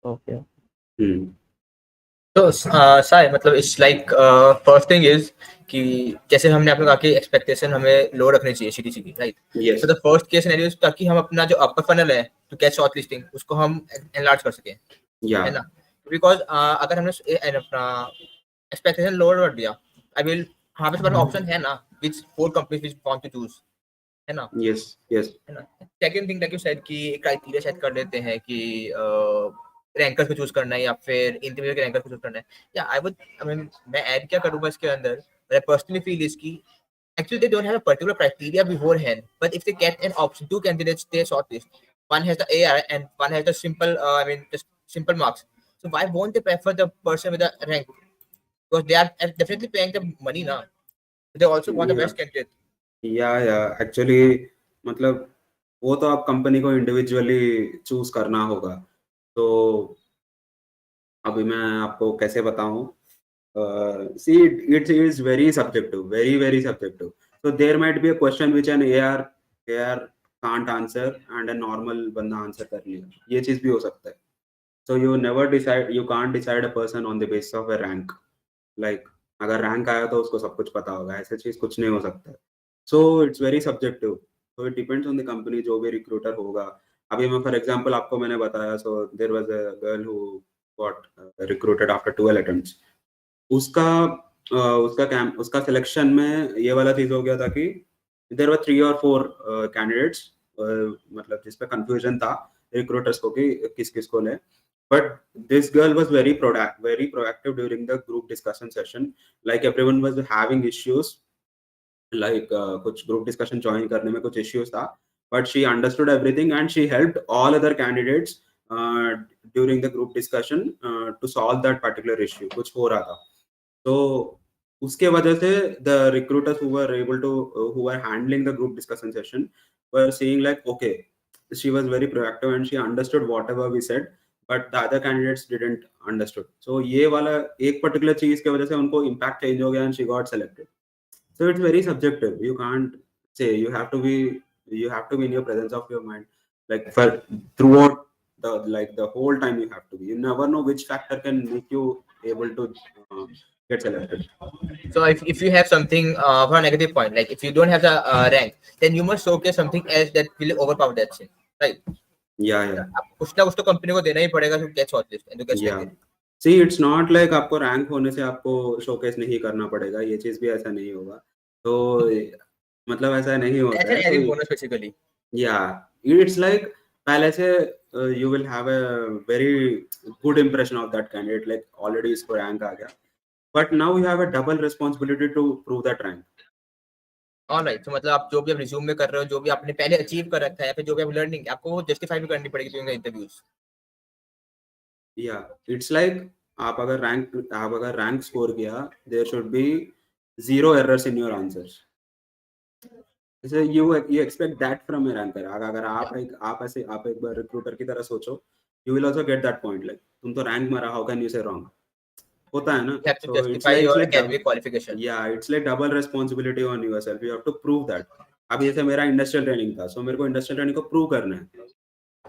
ओके। तो साय मतलब it's like first thing is कि जैसे हमने आपने कहा कि एक्सपेक्टेशन हमें लो रखनी चाहिए सीटीसी की, right? Yes. So the first case scenario ताकि हम अपना जो अपर फनल है टू गेट शॉर्ट लिस्टिंग उसको हम एनलार्ज कर सकें, Yeah. है ना? बिकॉज अगर हमने अपना एक्सपेक्टेशन लोअर कर दिया, आई विल हाँ पे हमारे ऑप्शन है ना which 4 companies which want to choose, है ना? Yes, yes. है ना? Second thing like you said कि क्राइटेरिया सेट कर देते हैं कि रैंकर्स को चूज करना है या फिर इंटरव्यू के रैंकर्स को चूज करना है, या आई मीन मैं ऐड क्या करूंगा इसके अंदर, आई पर्सनली फील इज की actually they don't have a particular criteria beforehand, but if they get an option, 2 candidates they shortlist, one has the AI and one has the simple I mean just simple marks, so why won't they prefer the person with the rank? Because they are definitely paying the money now, they also want the Yeah. best candidate. या actually मतलब वो तो आप company को individually choose करना होगा। तो अभी मैं आपको कैसे बताऊं, see it is very subjective, very very subjective. So there might be a question which an AR can't answer and a normal बंदा आंसर कर लिया, ये चीज भी हो सकता है। So you never decide, you can't decide a person on the basis of a rank, like अगर रैंक आया तो उसको सब कुछ पता होगा, ऐसा चीज कुछ नहीं हो सकता है। So it's very subjective, so it depends on the company, जो भी रिक्रूटर होगा। अभी मैं फॉर एग्जांपल आपको मैंने बताया, so there was a girl who got recruited after 12 attempts. उसका उसका सिलेक्शन में ये वाला चीज हो गया था कि देयर वर 3 और 4 कैंडिडेट्स, मतलब जिस पे कंफ्यूजन था रिक्रूटर्स को कि किस किस को ले, but this girl was very proactive during the group discussion session, like everyone was having issues, like कुछ group discussion join करने में कुछ issues था, but she understood everything and she helped all other candidates uh, during the group discussion to solve that particular issue कुछ हो रहा था। तो उसके वजह से the recruiters who were handling the group discussion session were saying like, okay, she was very proactive and she understood whatever we said, but the other candidates didn't understood. So ये वाला एक particular चीज के वजह से उनको impact change हो गया and she got selected. So it's very subjective. You can't say, you have to be in your presence of your mind, like for throughout the whole time you have to be. You never know which factor can make you able to get selected. So if you have something for a negative point, like if you don't have the rank, then you must showcase something else that will overpower that thing, right? Yeah. कुछ ना कुछ तो company को देना ही पड़ेगा to get shortlist and to get Yeah. selected. See, it's not like आपको rank होने से आपको शोकेस नहीं करना पड़ेगा, ये चीज भी ऐसा नहीं होगा। तो मतलब ऐसा नहीं होता That's an है। added तो bonus basically. yeah, it's like पहले से you will have a very good impression of that candidate, like already इसको रैंक आ गया, but now you have a double responsibility to prove that rank. Alright, तो मतलब आप जो भी आप रिज्यूम में कर रहे हो, जो भी आपने पहले अचीव कर रखा है या फिर जो भी आप लर्निंग, आपको वो जस्टिफाई भी करनी पड़ेगी during the interviews. Yeah, it's like आप अगर रैंक स्कोर किया, there should be 0 errors in your answers. So you expect that from a ranker. अगर आप एक बार रिक्रूटर की तरह सोचो, you will also get that point, like तुम तो रैंक में रहा, how can you say wrong? होता है ना? You have to So justify your academic qualification. it's like double responsibility on yourself. You have to prove that. अब जैसे मेरा इंडस्ट्रियल ट्रेनिंग था, सो मेरे को इंडस्ट्रियल ट्रेनिंग को प्रूव करना है,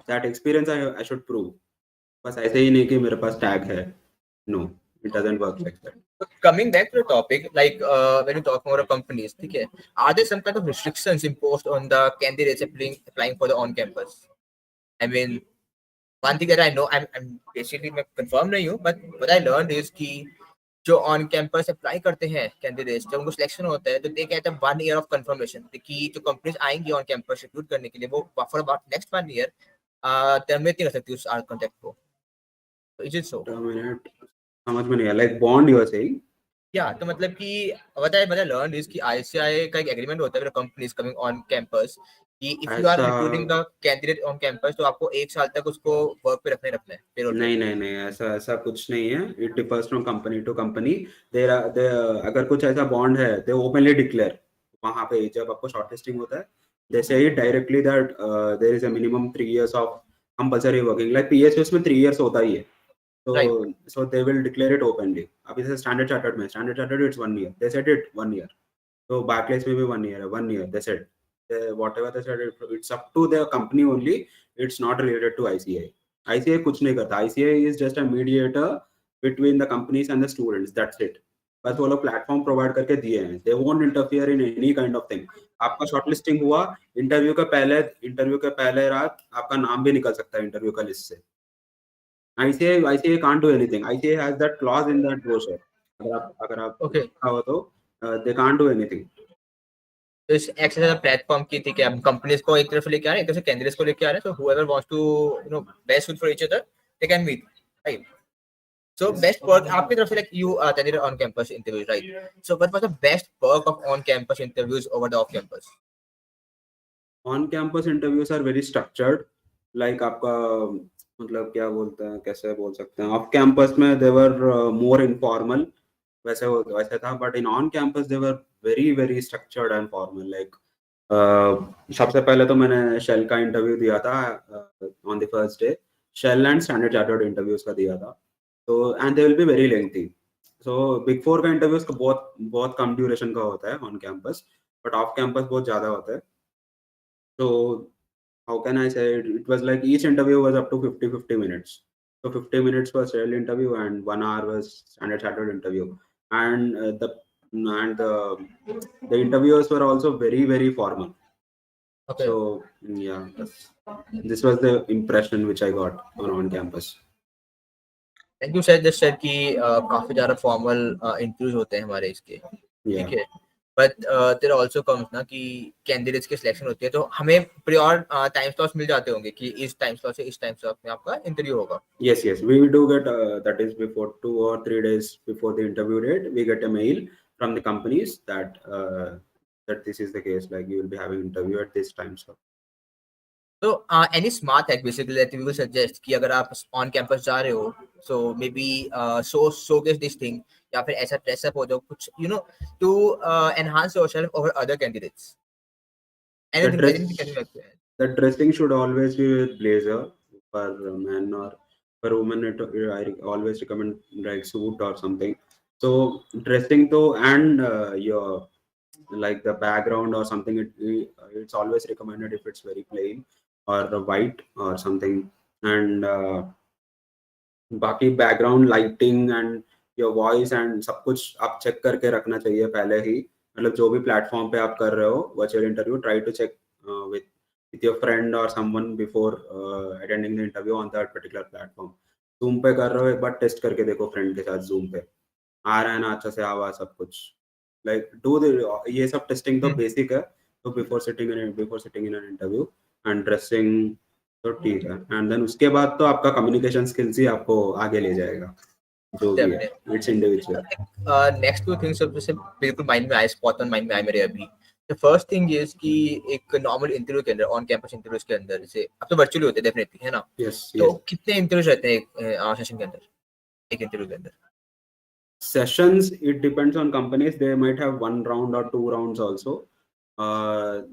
that experience I should prove. बस ऐसे ही नहीं कि मेरे पास टैग है, no, It doesn't work like that. So coming back to the topic, like when you talk about companies, okay, are there some kind of restrictions imposed on the candidates applying for the on-campus? I mean, one thing that I know, I'm basically मैं confirm नहीं हूँ, but what I learned is कि जो on campus apply करते हैं candidates, जब उनको selection होता है तो दे कहते हैं 1 year ऑफ कंफर्मेशन कि जो कंपनीज आएंगी ऑन कैंपस रिक्रूट करने के लिए वो for about next 1 year terminate नहीं कर सकती उस कॉन्ट्रैक्ट को. Is it so? Terminate, समझ में नहीं आया, like bond you are saying? या तो मतलब कि what I learned is कि ICAI का एक एग्रीमेंट होता है with companies coming on campus कि इफ यू आर ऐसा recruiting the candidate on campus तो आपको 1 साल तक उसको वर्क पे रखना है पेरोल पे. नहीं नहीं नहीं, ऐसा ऐसा कुछ नहीं है. It differs from company to company. There अगर कुछ ऐसा बॉन्ड है दे ओपनली डिक्लेयर वहां पे जब आपको शॉर्टलिस्टिंग होता है. They say it directly that there is a minimum 3 years of compulsory working. Like PSU में 3 years होता ही है. So they will declare it openly. अभी जैसे standard chartered it's 1 year. They said it 1 year. So Barclays में भी 1 year है, 1 year. They said whatever they said, it's up to the company only. It's not related to ICAI. ICAI कुछ नहीं करता. ICAI is just a mediator between the companies and the students. That's it. बस वो लोग platform provide करके दिए हैं. They won't interfere in any kind of thing. आपका शॉर्टलिस्टिंग हुआ, इंटरव्यू के पहले रात आपका नाम भी निकल सकता है इंटरव्यू का लिस्ट से. ICAI can't do anything. ICAI has that clause in that brochure. अगर आप Okay. देखा हो तो they can't do anything. तो इस एक्ट एज अ प्लेटफॉर्म की थी कि हम कंपनीज को एक तरफ लेके आ रहे हैं, एक तरफ से कैंडिडेट्स को लेके आ रहे हैं. सो whoever wants to best suit for each other they can meet, right? So best perk आपकी तरफ से like you attended on campus interviews, right? So what was the best perk of on campus interviews over the off campus? On campus interviews are very structured. Like आपका मतलब क्या बोलते हैं, कैसे बोल सकते हैं. ऑफ कैंपस में they were more informal. वैसे था, but in on campus they were very very structured and formal. Like सबसे पहले तो मैंने शेल का इंटरव्यू दिया था on the first day. Shell and Standard Chartered interviews का दिया था. तो and they will be very lengthy. So big four का इंटरव्यूज का बहुत बहुत कम ड्यूरेशन का होता है on campus, but off campus बहुत ज्यादा होता है. So how can I say it? It was like each interview was up to 50 minutes. So 50 minutes was real interview and 1 hour was standard chartered interview. And the interviewers were also very very formal. Okay. So yeah, this was the impression which I got on campus. Thank you said this said कि काफी ज्यादा formal interviews होते हैं हमारे इसके, Yeah. ठीक है. But there also comes ना कि कैंडिडेट्स की सिलेक्शन होती है तो हमें प्रियोर टाइम स्लॉट्स मिल जाते होंगे कि इस टाइम स्लॉट से इस टाइम स्लॉट में आपका इंटरव्यू होगा. Yes, we do get that is before 2 or 3 days before the interview date, we get a mail from the companies that that this is the case, like you will be having interview at this time. So any smart hack basically that we will suggest कि अगर आप on campus जा रहे हो so maybe showcase this thing या फिर ऐसा dress up हो जाओ कुछ to enhance yourself over other candidates. Anything can you like that? The dressing should always be with blazer for men, or for women I always recommend like suit or something. So dressing though, and your like the background or something, it's always recommended if it's very plain or white or something. And बाकी background lighting and your voice and सब कुछ आप check करके रखना चाहिए पहले ही. मतलब जो भी प्लेटफॉर्म पे आप कर रहे हो virtual interview, try to check with your friend or someone before attending the interview on that particular platform. Zoom पे कर रहे हो, एक बार टेस्ट करके देखो फ्रेंड के साथ Zoom पे आ रहा है ना अच्छा से आवाज सब कुछ. लाइक डू ये सब टेस्टिंग तो बेसिक है. तो before sitting in an interview and dressing तो ठीक है. एंड देन उसके बाद तो आपका कम्युनिकेशन स्किल्स ही आपको आगे ले जाएगा जो भी है. It's individual. Next two things सबसे बिल्कुल माइंड में आए, स्पॉट ऑन माइंड में आए मेरे अभी. द फर्स्ट थिंग इज कि एक नॉर्मल इंटरव्यू के अंदर ऑन कैंपस इंटरव्यूज के अंदर जैसे अब तो वर्चुअली होते हैं डेफिनेटली है ना. तो कितने इंटरव्यूज रहते हैं एक सेशन के अंदर, एक इंटरव्यू के अंदर? Sessions, it depends on companies. They might have 1 round or 2 rounds also.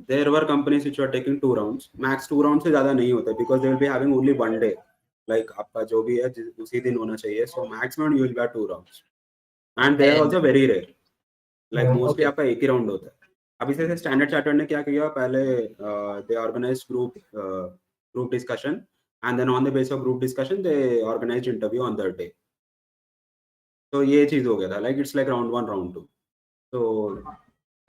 There were companies which were taking 2 rounds. Max 2 rounds से ज़्यादा नहीं होता because they will be having only 1 day. Like आपका जो भी है उसी दिन होना चाहिए. So maximum you will have 2 rounds. And they are also very rare. Like mostly आपका एक ही राउंड होता है. अभी से स्टैंडर्ड चार्टर्ड ने क्या किया, पहले they organized group discussion, and then on the basis of group discussion they organized interview on that day. तो ये चीज हो गया था, like it's like round 1 round 2, तो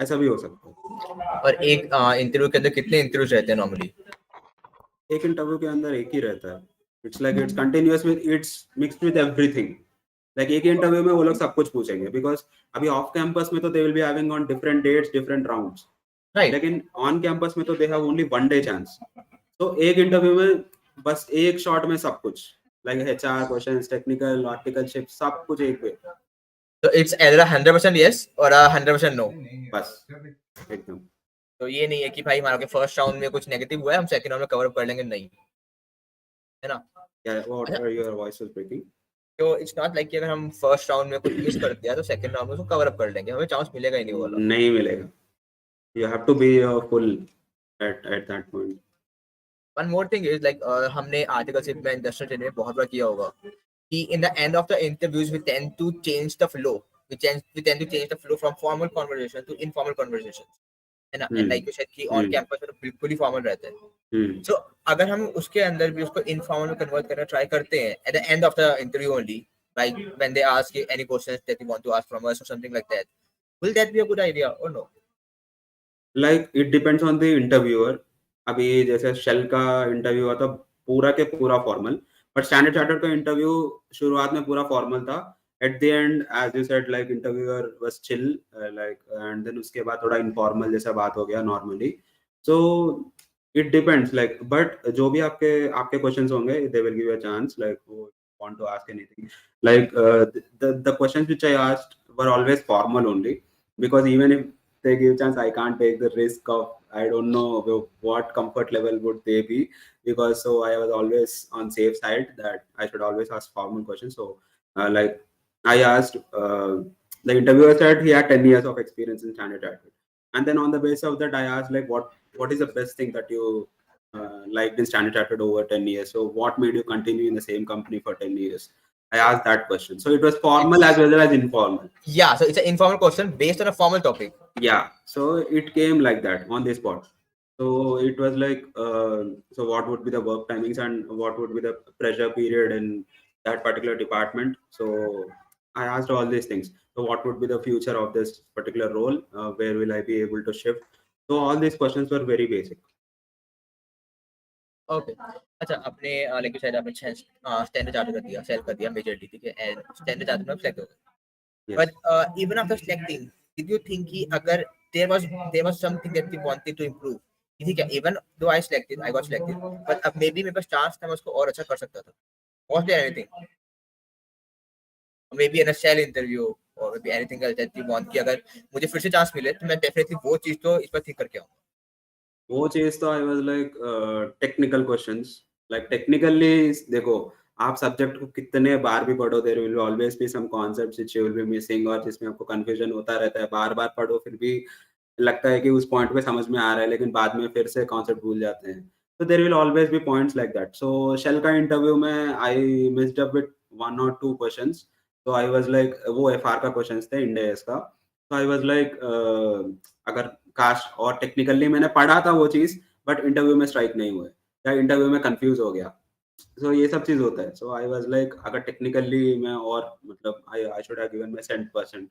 ऐसा भी हो सकता है। और एक इंटरव्यू के अंदर कितने इंटरव्यूज रहते हैं नॉर्मली? एक इंटरव्यू के अंदर एक ही रहता है, it's like it's continuous with, it's mixed with everything. Like एक ही इंटरव्यू में वो लोग सब कुछ पूछेंगे, बिकॉज अभी ऑफ कैंपस में तो they will be having on different dates different rounds, right. लेकिन ऑन कैंपस में तो they have only 1 day chance. तो एक इंटरव्यू में बस एक शॉट में सब कुछ, like HR questions, technical, articleship, सब कुछ एक पे। तो इट्स either 100% yes और 100% no। बस एकदम। तो ये नहीं है कि भाई मान लो कि फर्स्ट राउंड में कुछ नेगेटिव हुआ है, हम सेकंड राउंड में कवर अप कर लेंगे, नहीं, है ना? Yeah, what अच्छा, are your voice was breaking? तो इट्स नॉट लाइक कि अगर हम फर्स्ट राउंड में कुछ मिस कर दिया तो सेकंड राउंड में उसको कवर अप कर लेंगे, हमें चांस मिलेगा ही नहीं वो वाला। नहीं मिलेगा, you have to be full at that point. One more thing is like हमने आर्टिकलशिप में इंडस्ट्रियल ट्रेनिंग में बहुत बार किया होगा कि in the end of the interviews we tend to change the flow, we tend to change the flow from formal conversation to informal conversation, है ना? एंड लाइक यू सेड कि ऑन कैंपस में तो बिल्कुल ही फॉर्मल रहता है। सो अगर हम उसके अंदर भी उसको इनफॉर्मल में कन्वर्ट करना ट्राई करते हैं eight the end of the interview only, like when they ask any questions that you want to ask from us or something like that, will that be a good idea or no? Like it depends on the interviewer. अभी जैसे shell का interview हुआ था पूरा के पूरा formal, but Standard Chartered का interview शुरुआत में पूरा फॉर्मल था। At the end as you said like interviewer was chill, like and then उसके बाद थोड़ा इनफॉर्मल जैसा बात हो गया normally. So it depends like, but जो भी आपके आपके क्वेश्चंस होंगे they will give you a chance, like want to ask anything, like the questions which I asked were always formal only, because even if they give chance, I can't take the risk of, I don't know what comfort level would they be, because so I was always on safe side that I should always ask formal questions. So like I asked, the interviewer said he had 10 years of experience in standard chartered, and then on the basis of that I asked like what is the best thing that you liked in standard chartered over 10 years, so what made you continue in the same company for 10 years? I asked that question, so it was formal as well as informal. Yeah, so it's an informal question based on a formal topic. Yeah, so it came like that on the spot. So it was like so what would be the work timings and what would be the pressure period in that particular department. So I asked all these things. So what would be the future of this particular role, where will I be able to shift? So all these questions were very basic. Okay, अच्छा, आपने like you said आपने Standard chart कर दिया, Shell कर दिया majorly, ठीक है, and Standard chart में सेलेक्ट हो गए, Yes. But even after selecting did you think कि अगर there was something that you wanted to improve, ठीक है, even though I got selected, but अब मे बी मेरे पास चांस था, मैं उसको और अच्छा कर सकता था, was there anything maybe in a sale interview और maybe anything else that you want कि अगर मुझे फिर से चांस मिले तो मैं डेफिनेटली वो चीज तो इस पर थिंक करके आऊंगा? वो चीज तो I was like technical questions, like technically देखो, आप सब्जेक्ट को कितने बार भी पढ़ो, there will always be some concepts which you will be missing, और जिसमें आपको कंफ्यूजन होता रहता है, बार बार पढ़ो फिर भी लगता है कि उस पॉइंट पे समझ में आ रहा है, लेकिन बाद में फिर से कॉन्सेप्ट भूल जाते हैं। तो there will always be points like that. So Shell का इंटरव्यू में I missed up with 1 or 2 questions. तो आई वाज लाइक, वो एफआर का क्वेश्चंस थे, इंडेस का। तो आई वाज लाइक अगर काश और टेक्निकली मैंने पढ़ा था वो चीज, बट इंटरव्यू में स्ट्राइक नहीं हुए या इंटरव्यू में कंफ्यूज हो गया। सो ये सब चीज होता है। सो आई वाज लाइक अगर टेक्निकली मैं और मतलब I should have given my 100%,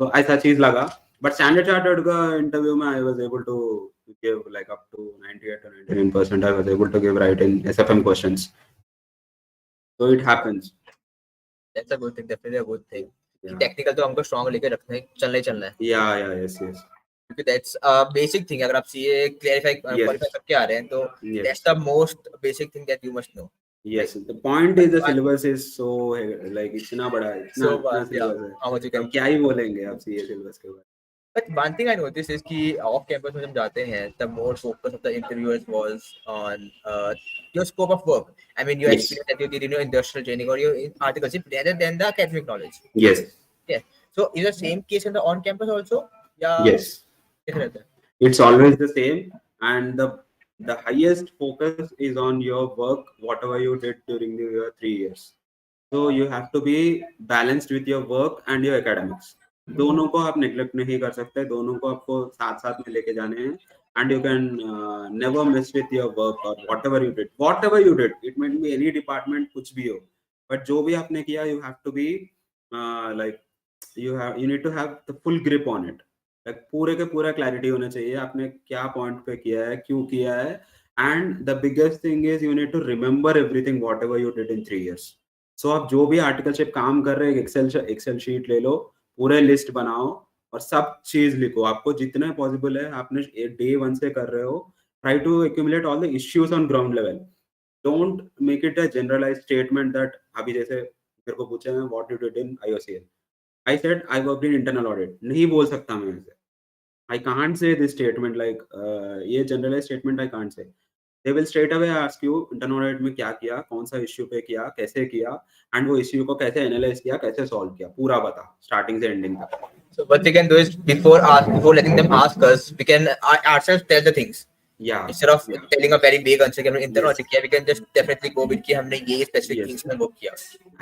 तो ऐसा चीज लगा। बट स्टैंडर्ड चार्टर्ड का इंटरव्यू में I was able to give like up to 98 or 99%, I was able to give right in SFM questions. So it happens. That's a good thing, definitely a good thing कि technical तो हमको strong लेके रखना है, चलना है, या yes yes, क्योंकि दैट्स अ बेसिक थिंग। अगर आप सीए क्वालिफाई करके आ रहे हैं तो that's the most basic thing that you must know. Yes, the point is the syllabus is so like इतना बड़ा है, इतना इतना syllabus है, how much you can अब क्या ही बोलेंगे आप सीए syllabus के बारे में। But one thing I noticed is कि off campus में जब जाते हैं, the more focus of the interviewers was on your scope of work. I mean, your Yes. experience that you did in your industrial training or your articleship rather than the academic knowledge. Yes. Yeah. So is the same case in the on campus also? Yeah. Yes. कैसे रहता है? It's always the same, and the highest focus is on your work, whatever you did during your 3 years. So you have to be balanced with your work and your academics. दोनों को आप neglect नहीं कर सकते, दोनों को आपको साथ साथ में लेके जाने हैं, and you can never miss with your work or whatever you did, it might be any department, कुछ भी हो, but जो भी आपने किया you have to be like you need to have the full grip on it. Like पूरे के पूरा क्लैरिटी होना चाहिए आपने क्या पॉइंट पे किया है, क्यों किया है, and the biggest thing is you need to remember everything whatever you did in 3 years. So आप जो भी आर्टिकलशिप काम कर रहे हैं, एक्सेल शीट ले लो, पूरे लिस्ट बनाओ और सब चीज लिखो. आपको जितना पॉसिबल है, आपने डे 1 से कर रहे हो, try to accumulate all the issues on ground level. Don't make it a generalized statement that अभी जैसे मेरे को पूछे हैं what you did in IOCL, I said I worked in internal audit. नहीं बोल सकता मैं ऐसे. I can't say this statement like ये generalized statement I can't say. They will straight away ask you internal audit में क्या किया, कौन सा issue पे किया, कैसे किया, and वो issue को कैसे analyze किया, कैसे solve किया, पूरा बता, starting से ending तक. So what we can do is before letting them ask us, we can ourselves tell the things. Yeah. Instead of telling a very big answer कि हमने internal audit किया, we can just definitely go with कि हमने ये specific things में work किया.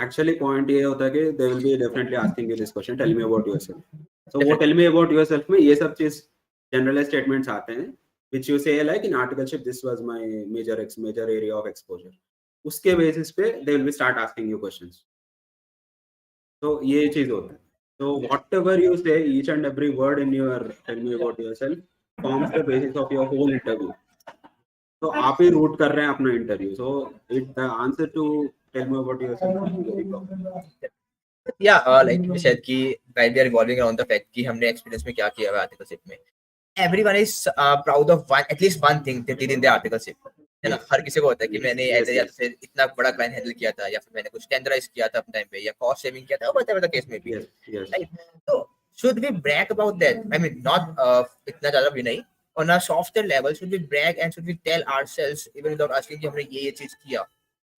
Actually point ये होता है कि they will be definitely asking you this question. Tell me about yourself. So वो tell me about yourself में ये सब चीज generalized statements आते हैं, which you say like in articleship this was my major area of exposure. उसके basis पे they will be start asking you questions. So ये चीज होता है. So whatever you say, each and every word in your tell me about yourself forms the basis of your whole interview. So आप ही root कर रहे हैं अपना interview. So the answer to tell me about yourself is very proper. Yeah, like you said कि while we are revolving around the fact कि हमने experience में क्या किया है articleship में, everyone is proud of at least one thing they did in the articleship. है ना, हर किसी को होता है कि मैंने ऐसे या फिर इतना बड़ा क्लाइंट हैंडल किया था, या फिर मैंने कुछ टेंडराइज किया था अपने टाइम पे, या कॉस्ट सेविंग किया था, whatever the case may be. Right? So should we brag about that? I mean, not इतना ज़्यादा भी नहीं. On a softer level, should we brag and should we tell ourselves even without asking कि हमने ये चीज किया?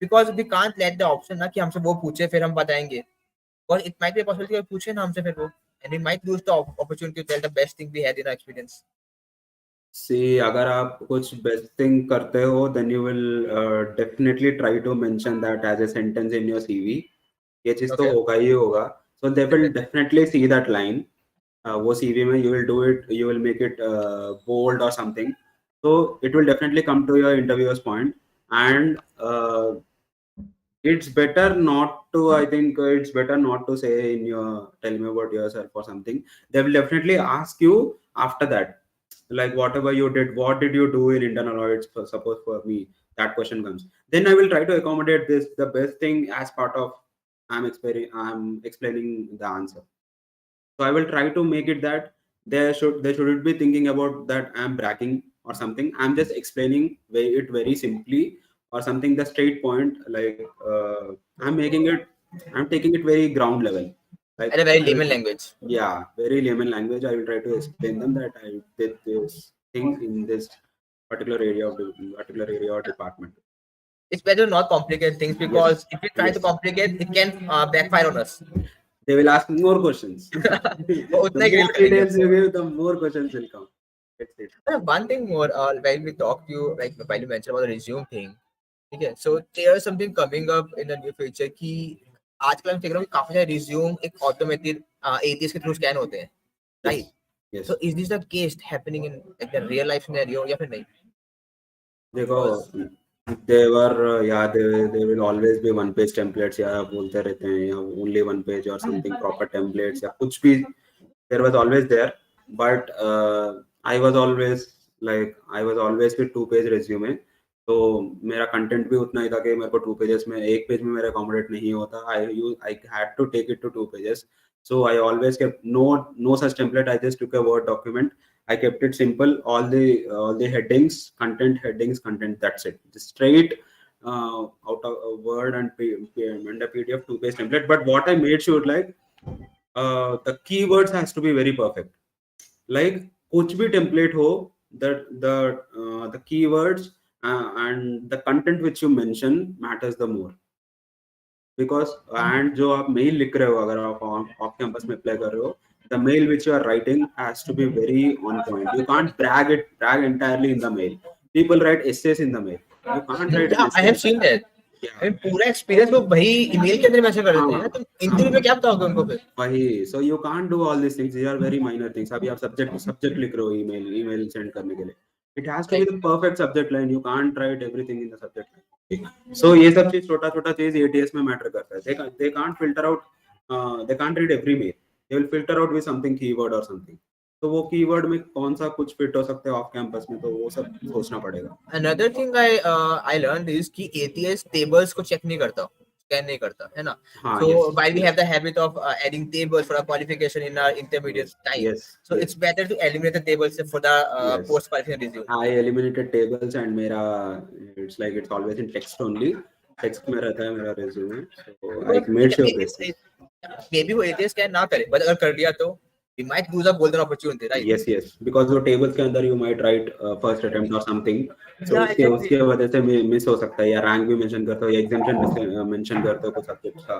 Because we can't let the option ना कि हमसे वो पूछे फिर हम बताएंगे. Or it might be a possibility कि पूछे ना हमसे फिर वो, and we might lose the opportunity to tell the best thing we had in our experience. See, अगर आप कुछ best thing करते हो, then you will definitely try to mention that as a sentence in your CV. ये चीज तो होगा ही होगा. So they will definitely see that line. वो CV में you will do it, you will make it bold or something. So it will definitely come to your interviewer's point, and it's better not to. I think it's better not to say in your tell me about yourself or something. They will definitely ask you after that, like whatever you did, what did you do in internal audits? Suppose for me that question comes, then I will try to accommodate this the best thing as part of I'm explaining the answer. So I will try to make it that they shouldn't be thinking about that I'm bragging or something. I'm just explaining it very simply or something, the straight point, like I'm taking it very ground level, like At a very layman language. Yeah, very layman language. I will try to explain them that I did this thing in this particular area or department. It's better not complicate things, because if we try to complicate, it can backfire on us. They will ask more questions. The more details you give, the more questions will come. That's it. One thing more, while we talk to you, like while you mentioned about the resume thing, okay, so there's something coming up in the near future कि आजकल मैं देख रहा हूँ कि काफी सारे resume एक automated ATS के through scan होते हैं, right? Yes. So is this the case happening in like the real life scenario या फिर नहीं? देखो, they will always be one page templates या बोलते रहते हैं, या only one page or something proper templates या कुछ भी, there was always there, but I was always with 2-page resume. तो मेरा कंटेंट भी उतना ही था कि मेरे को 2 pages में, 1 page में मेरा accommodate नहीं होता. I had to take it to 2 pages. So I always kept no such template. I just took a Word document. I kept it simple. All the headings, content. That's it. Just straight out of a Word and a PDF 2-page template. But what I made sure, like the keywords has to be very perfect. Like कुछ भी template हो, the keywords and the content which you mention matters the more. Because and जो आप mail लिख रहे हो, अगर आप ऑफ कैंपस में अप्लाई कर रहे हो, the mail which you are writing has to be very on point. You can't brag entirely in the mail. People write essays in the mail. You can't write an essay. I have seen that. पूरा experience वो भाई email के अंदर message कर देते हैं, तुम interview में क्या बताओगे उनको फिर? वही, so you can't do all these things. These are very minor things. अभी आप सब्जेक्ट लिख रहे हो ईमेल सेंड करने के लिए, it has to be the perfect subject line. You can't write everything in the subject line. So ये सब चीज छोटा चीज ATS में मैटर करता है. They can't filter out they can't read every mail. They will filter out with something keyword or something. तो वो कीवर्ड में कौन सा कुछ फिट हो सकते हैं ऑफ कैंपस में, तो वो सब सोचना पड़ेगा. Another thing I learned is कि ATS tables को check नहीं करता, scan नहीं करता, है ना? हाँ, So yes. while we have the habit of adding tables for our qualification in our intermediate time, Yes, so yes. it's better to eliminate the tables for the Yes. post qualification resume. I eliminated tables and मेरा it's like it's always in text only. Text में रहता है मेरा resume. So I made sure this. Maybe वो ATS scan ना करे, but अगर कर दिया तो we might lose a golden opportunity, right? Yes, yes. Because वो tables के अंदर you might write first attempt or something. So Yeah, exactly. उसके वजह से miss हो सकता है, या rank भी mention करते हो, या exemption mention करते हो कुछ subjects का.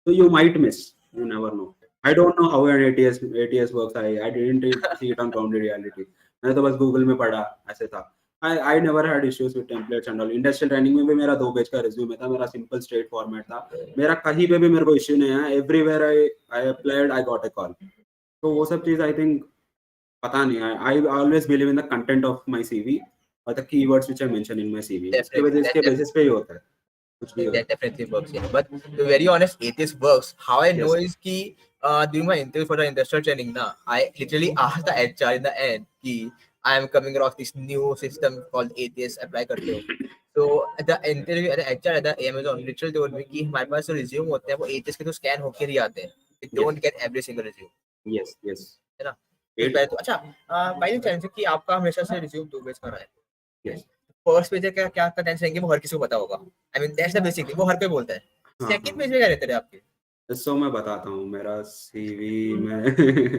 So you might miss. You never know. I don't know how an ATS works. I didn't see it on ground reality. मैंने तो बस Google में पढ़ा, ऐसे था. I never had issues with templates and all. Industrial training में भी मेरा 2 पेज का resume था, मेरा simple straight format था. मेरा कहीं पे भी मेरे को issue नहीं है. Everywhere I applied, I got a call. तो वो सब चीज I think पता नहीं है. I always believe in the content of my CV or the keywords which I mention in my CV. इसके basis पे ही होता है. That definitely works, yeah. But to be very honest, ATS works. How I know is कि during my interview for the industrial training, na, I literally asked the HR in the end कि I am coming across this new system called ATS, apply करते हो. So at the interview, at the HR at the Amazon literally told me कि हमारे पास जो resume होते हैं वो ATS के तो scan होके ही आते हैं. We don't get every single resume. Yes, yes. है ना? तो अच्छा, by the chance कि आपका हमेशा से resume 2 पेज का रहा है. Yes. फर्स्ट पेज का क्या टेंशन रहेंगे वो हर किसी को पता होगा. I mean that's the basic thing, वो हर कोई बोलता है. सेकंड पेज में क्या रहते हैं आपके? सो मैं बताता हूँ मेरा CV में.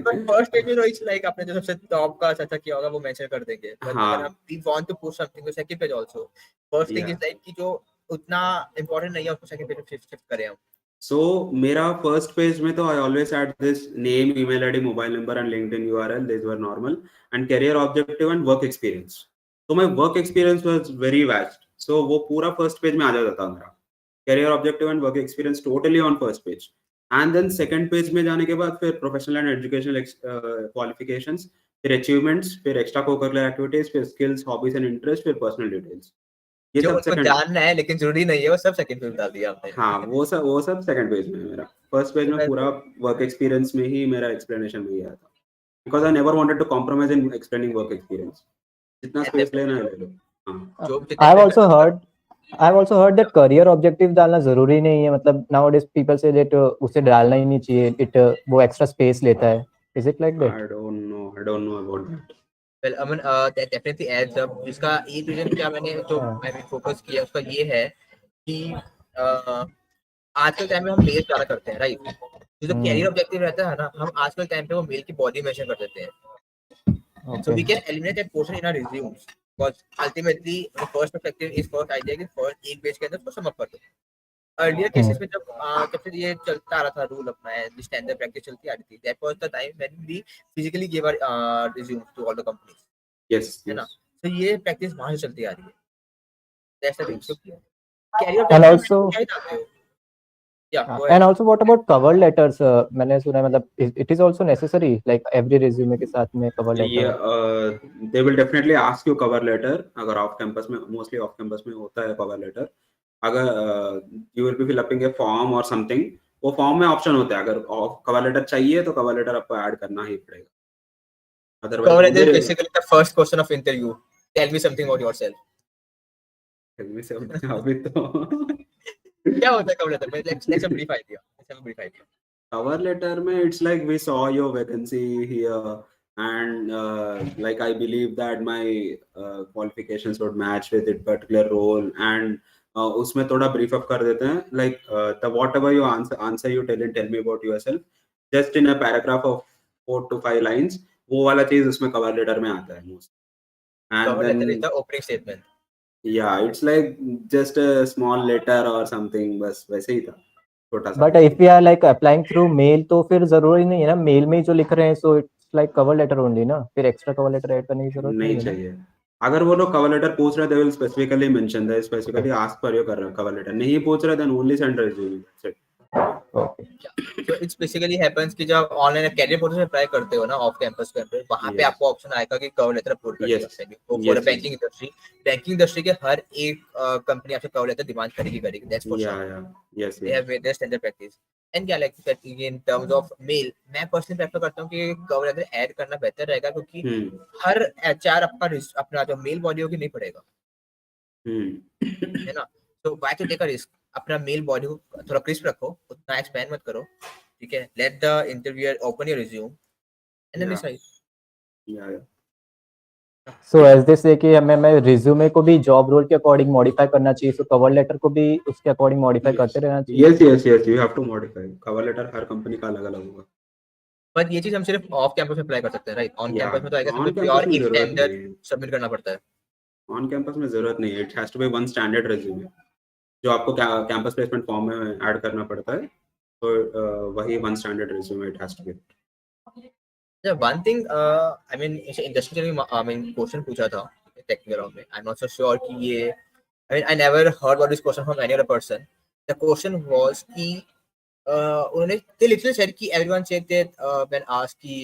फर्स्ट पेज में रोइट्स लाइक आपने जो सबसे टॉप का अच्छा किया होगा वो मेंशन कर देंगे. बट अगर हम we want to push something तो second page also. First thing is like कि जो उतना इंपॉर्टेंट नहीं है उसको सेकंड पेज पे शिफ्ट करें हम. So मेरा फर्स्ट पेज में तो I always had this name, email ID, mobile number and LinkedIn URL. These were normal, and career objective and work experience. तो my work experience was very vast. So वो पूरा first page में आ जाता था मेरा. Career objective and work experience totally on first page. And then second page में जाने के बाद फिर professional and educational qualifications, फिर achievements, फिर extra co-curricular activities, फिर skills, hobbies and interests, फिर personal details. ये जो सब उनको जानना है लेकिन जरूरी नहीं है वो सब सेकंड पेज में डाल दिया आपने. हाँ, वो सब सेकंड पेज में. मेरा फर्स्ट पेज में पूरा वर्क एक्सपीरियंस में ही मेरा एक्सप्लेनेशन में गया था. Because I never wanted to compromise in explaining work experience. जितना स्पेस लेना है ले लो. हाँ. I've also heard that career objective डालना जरूरी नहीं है. मतलब nowadays people say that उसे डालना ही नहीं चाहिए. It वो extra space लेता है. Is it like that? I don't know about that. Well, I mean, that definitely adds up. इसका एक रीजन क्या मैंने जो मैंने फोकस किया उसका ये है कि आजकल टाइम में हम मेल ज्यादा करते हैं, राइट? जो कैरियर ऑब्जेक्टिव रहता है ना, हम आजकल टाइम पे वो मेल की बॉडी मेंशन कर देते हैं. So we can eliminate that portion in our resumes because ultimately the first objective is first idea कि first एक पेज के अंदर उसको sum up कर दो. Earlier cases में जब फिर ये चलता आ रहा था रूल अपना है, स्टैंडर्ड प्रैक्टिस चलती आ रही थी. That was the time when we physically gave our resumes to all the companies. Yes. है ना? So ये प्रैक्टिस वहाँ से चलती आ रही है. That's the thing. Career And also क्या डालते हो? Yeah. And also what about cover letters? मैंने सुना है मतलब it is also necessary like every resume के साथ में cover letter. Yeah, they will definitely ask you cover letter. अगर off campus में mostly off campus में होता है cover letter. अगर you will be filling a form or something, वो form में option होता है. अगर cover letter चाहिए तो cover letter आपको add करना ही पड़ेगा. Otherwise, cover letter is basically the first question of interview. Tell me something about yourself. Tell me something. अभी तो क्या होता है cover letter में? Let's have a brief idea. Cover letter में it's like we saw your vacancy here and like I believe that my qualifications would match with it particular role and उसमें थोड़ा brief up कर देते हैं like the whatever you answer you tell me about yourself just in a paragraph of 4 to 5 lines. वो वाला चीज उसमें cover letter में आता है most. And cover then letter is the opening statement. Yeah, it's like just a small letter or something. बस वैसे ही था छोटा सा. But if we are like applying through mail तो फिर जरूरी नहीं है ना मेल में ही जो लिख रहे हैं so it's like cover letter only ना फिर extra cover letter ऐड करने की जरूरत नहीं चाहिए. अगर वो लोग cover letter पूछ रहे they will specifically mention they specifically ask for your cover letter. नहीं पूछ रहे then only send resume. That's it. Okay. So it's basically happens कि जब ऑनलाइन कैरियर पोर्टल से अप्लाई करते हो ना ऑफ कैंपस के अंदर वहां पे आपको ऑप्शन आएगा कि कवर लेटर अपलोड करने का. फॉर बैंकिंग इंडस्ट्री के हर एक कंपनी आपसे कवर लेटर डिमांड करेगी. That's for sure. Yes. They have made their standard practice. And क्या like in terms of mail, मैं पर्सनली प्रेफर करता हूँ कि कवर लेटर ऐड करना बेहतर रहेगा, क्योंकि हर एचआर अपना जो मेल बॉडी होगी नहीं पड़ेगा, है ना। तो why to take a risk, अपना मेल बॉडी को थोड़ा क्रिस्प रखो, उतना एक्सपेंड मत करो, ठीक है। Let the interviewer open your resume and then decide. So as they say कि मैं रिज्यूमे को भी जॉब रोल के अकॉर्डिंग मॉडिफाई करना चाहिए, सो कवर लेटर को भी उसके अकॉर्डिंग मॉडिफाई करते रहना चाहिए। Yes you have to modify cover letter, हर कंपनी का अलग-अलग होगा। बट ये चीज हम सिर्फ ऑफ कैंपस में अप्लाई कर सकते हैं, राइट? ऑन कैंपस में तो आई गेस ऑन हमें कैंपस प्योर में एक जरूरत स्टैंडर्ड नहीं है, सबमिट करना पड़ता है। ऑन कैंपस में जरूरत नहीं है, it has to be one standard resume जो आपको कैंपस प्लेसमेंट फॉर्म में ऐड करना पड़ता है, तो वही one standard resume it has to be. One thing I mean industry में आई मीन क्वेश्चन पूछा था टेक्निकल राउंड में, I am not so sure कि ये I mean I never heard about this question from any other person. The question was कि उन्होंने they literally said कि everyone said that when asked कि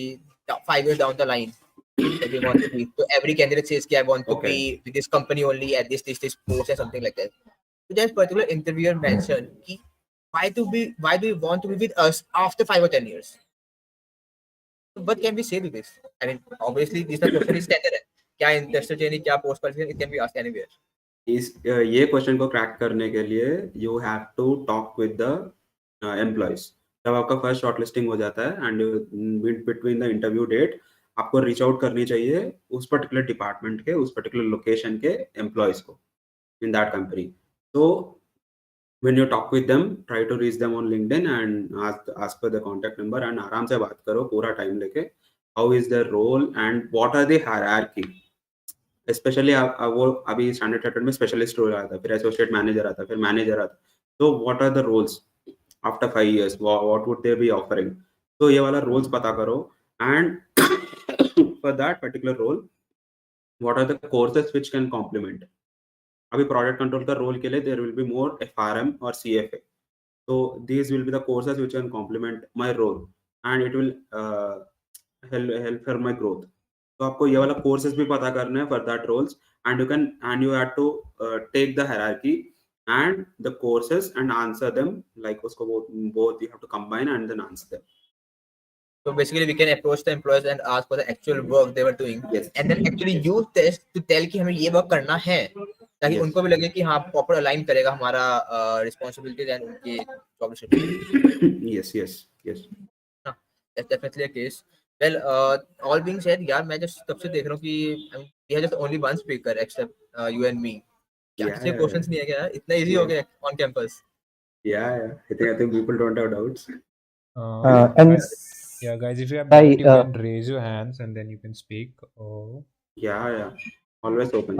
5 years down the line that they want to be, so every candidate says कि I want to be with this company only at this post or something like that. So that particular interviewer mentioned कि why do you want to be with us after 5 or 10 years? So what can we say to this? I mean, obviously this question is standard है, क्या industry चाहिए, क्या post qualification, it can be asked anywhere. ये question को crack करने के लिए you have to talk with the employees. जब आपका फर्स्ट शॉर्टलिस्टिंग हो जाता है and between the interview date आपको रीच आउट करनी चाहिए उस पर्टिकुलर डिपार्टमेंट के, उस पर्टिकुलर लोकेशन के एम्प्लॉयज को इन दैट कंपनी। तो when you talk with them, try to reach them on LinkedIn and ask for the contact number and आराम से बात करो पूरा टाइम लेके, how is their role and what are the hierarchy। Specially वो अभी standard chartered में specialist role आता है, फिर एसोसिएट मैनेजर आता है, फिर मैनेजर आता है, तो what are the roles after 5 years, what would they be offering. तो ये वाला रोल्स पता करो and for that particular role what are the courses which can complement. अभी प्रोडक्ट कंट्रोल का रोल के लिए there will be more FRM और CFA, so these will be the courses which can complement my role and it will help for my growth। तो आपको ये वाला courses भी पता करना है for that roles and you have to take the hierarchy and the courses and answer them, like उसको both you have to combine and then answer them। So basically we can approach the employees and ask for the actual work they were doing, Yes। and then actually use this to tell कि हमें ये work करना है, ताकि Yes। उनको भी लगे कि हाँ प्रॉपर अलाइन करेगा हमारा रिस्पांसिबिलिटीज एंड उनकी job description. yes। That's definitely a case. Well, all being said, यार मैं just तब से देख रहा हूँ कि we have just only one speaker except you and me. क्या किसी के क्वेश्चंस नहीं है क्या? इतना इजी हो गया on campus? Yeah, I think people don't have doubts। And Yeah, guys, if you have Sai, doubt, you can raise your hands and then you can speak. Oh. Yeah, always open।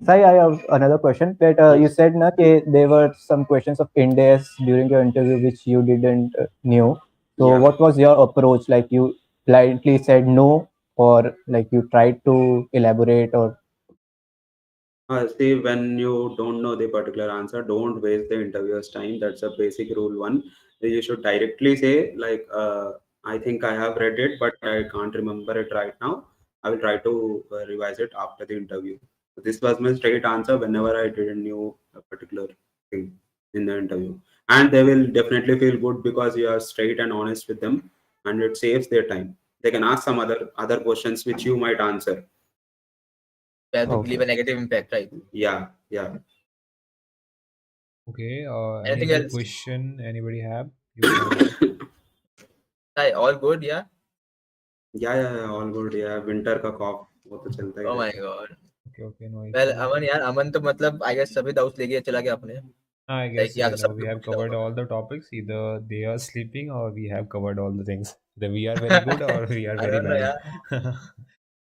Sai, I have another question. That you said na कि there were some questions of Ind AS during your interview which you didn't knew. So Yeah। what was your approach? Like you blindly said no, or like you tried to elaborate, or See, when you don't know the particular answer, don't waste the interviewer's time. That's a basic rule one. You should directly say, like, I think I have read it, but I can't remember it right now. I will try to revise it after the interview. So this was my straight answer whenever I didn't know a particular thing in the interview. And they will definitely feel good because you are straight and honest with them, and it saves their time. They can ask some other questions which you might answer. To leave a negative impact, right? Yeah। Okay. Any Anything other else? question anybody have? You can ask. Sai, all good, yeah? Yeah, all good। Yeah, winter का cough वो तो चलता ही Oh my रहता है। god. Okay, no Well, issue. अमन तो मतलब I guess सभी doubts लेके चला गया अपने। I Like guess या तो now सब we कुछ have पूछ लिया covered होगा। all the topics. Either they are sleeping or we have covered all the things. Either we are very good or we are I very don't know, bad. yeah.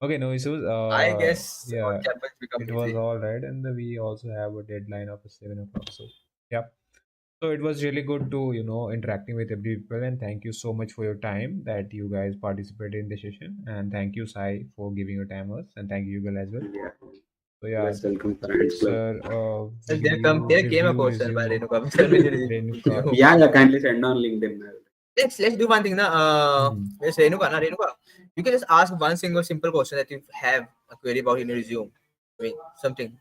Okay, no issues. I guess on Yeah, campus become it was easy. all right, and we also have a deadline of 7 o'clock. So, yeah. So it was really good to interacting with every people, and thank you so much for your time that you guys participated in the session, and thank you Sai for giving your time us, and thank you Yugal as well. Yeah, So yeah, let's welcome Friends Club। sir, There came a review question by resume. Renuka. Sir, Renuka. Yeah, kindly send on LinkedIn। Let's do one thing na. Hmm. Yes, Renuka. You can just ask one single simple question that you have a query about in your resume. I mean something.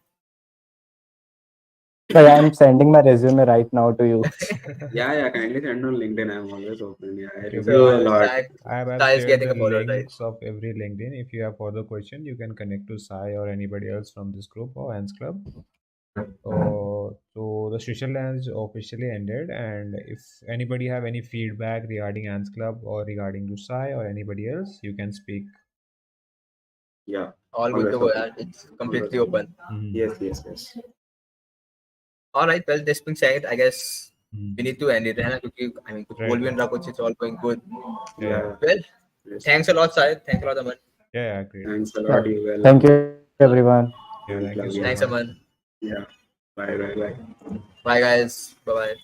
So yeah, I'm sending my resume right now to you. Yeah, kindly send on LinkedIn. I'm always open. Yeah, I Okay, review a So lot. I have Sai is shared getting the a follower, right? links of every LinkedIn. If you have further question, you can connect to Sai or anybody else from this group or Ants Club. So the session has officially ended, and if anybody have any feedback regarding Ants Club or regarding to Sai or anybody else, you can speak. Yeah, All good to always go. open. Yeah. It's completely open. Yes. All right. Well, this being said, I guess Mhm. we need to end it. है ना? क्योंकि I mean, कुछ बोल भी नहीं रहा कुछ. It's all going good. Yeah. Well, Yes. thanks a lot, Sai. Thanks a lot, Aman. Yeah, great. Thanks a Yeah. lot, you well. Thank you, everyone. Yeah, thank you so Thanks, much. Aman. Yeah. Bye. Bye, guys. Bye bye.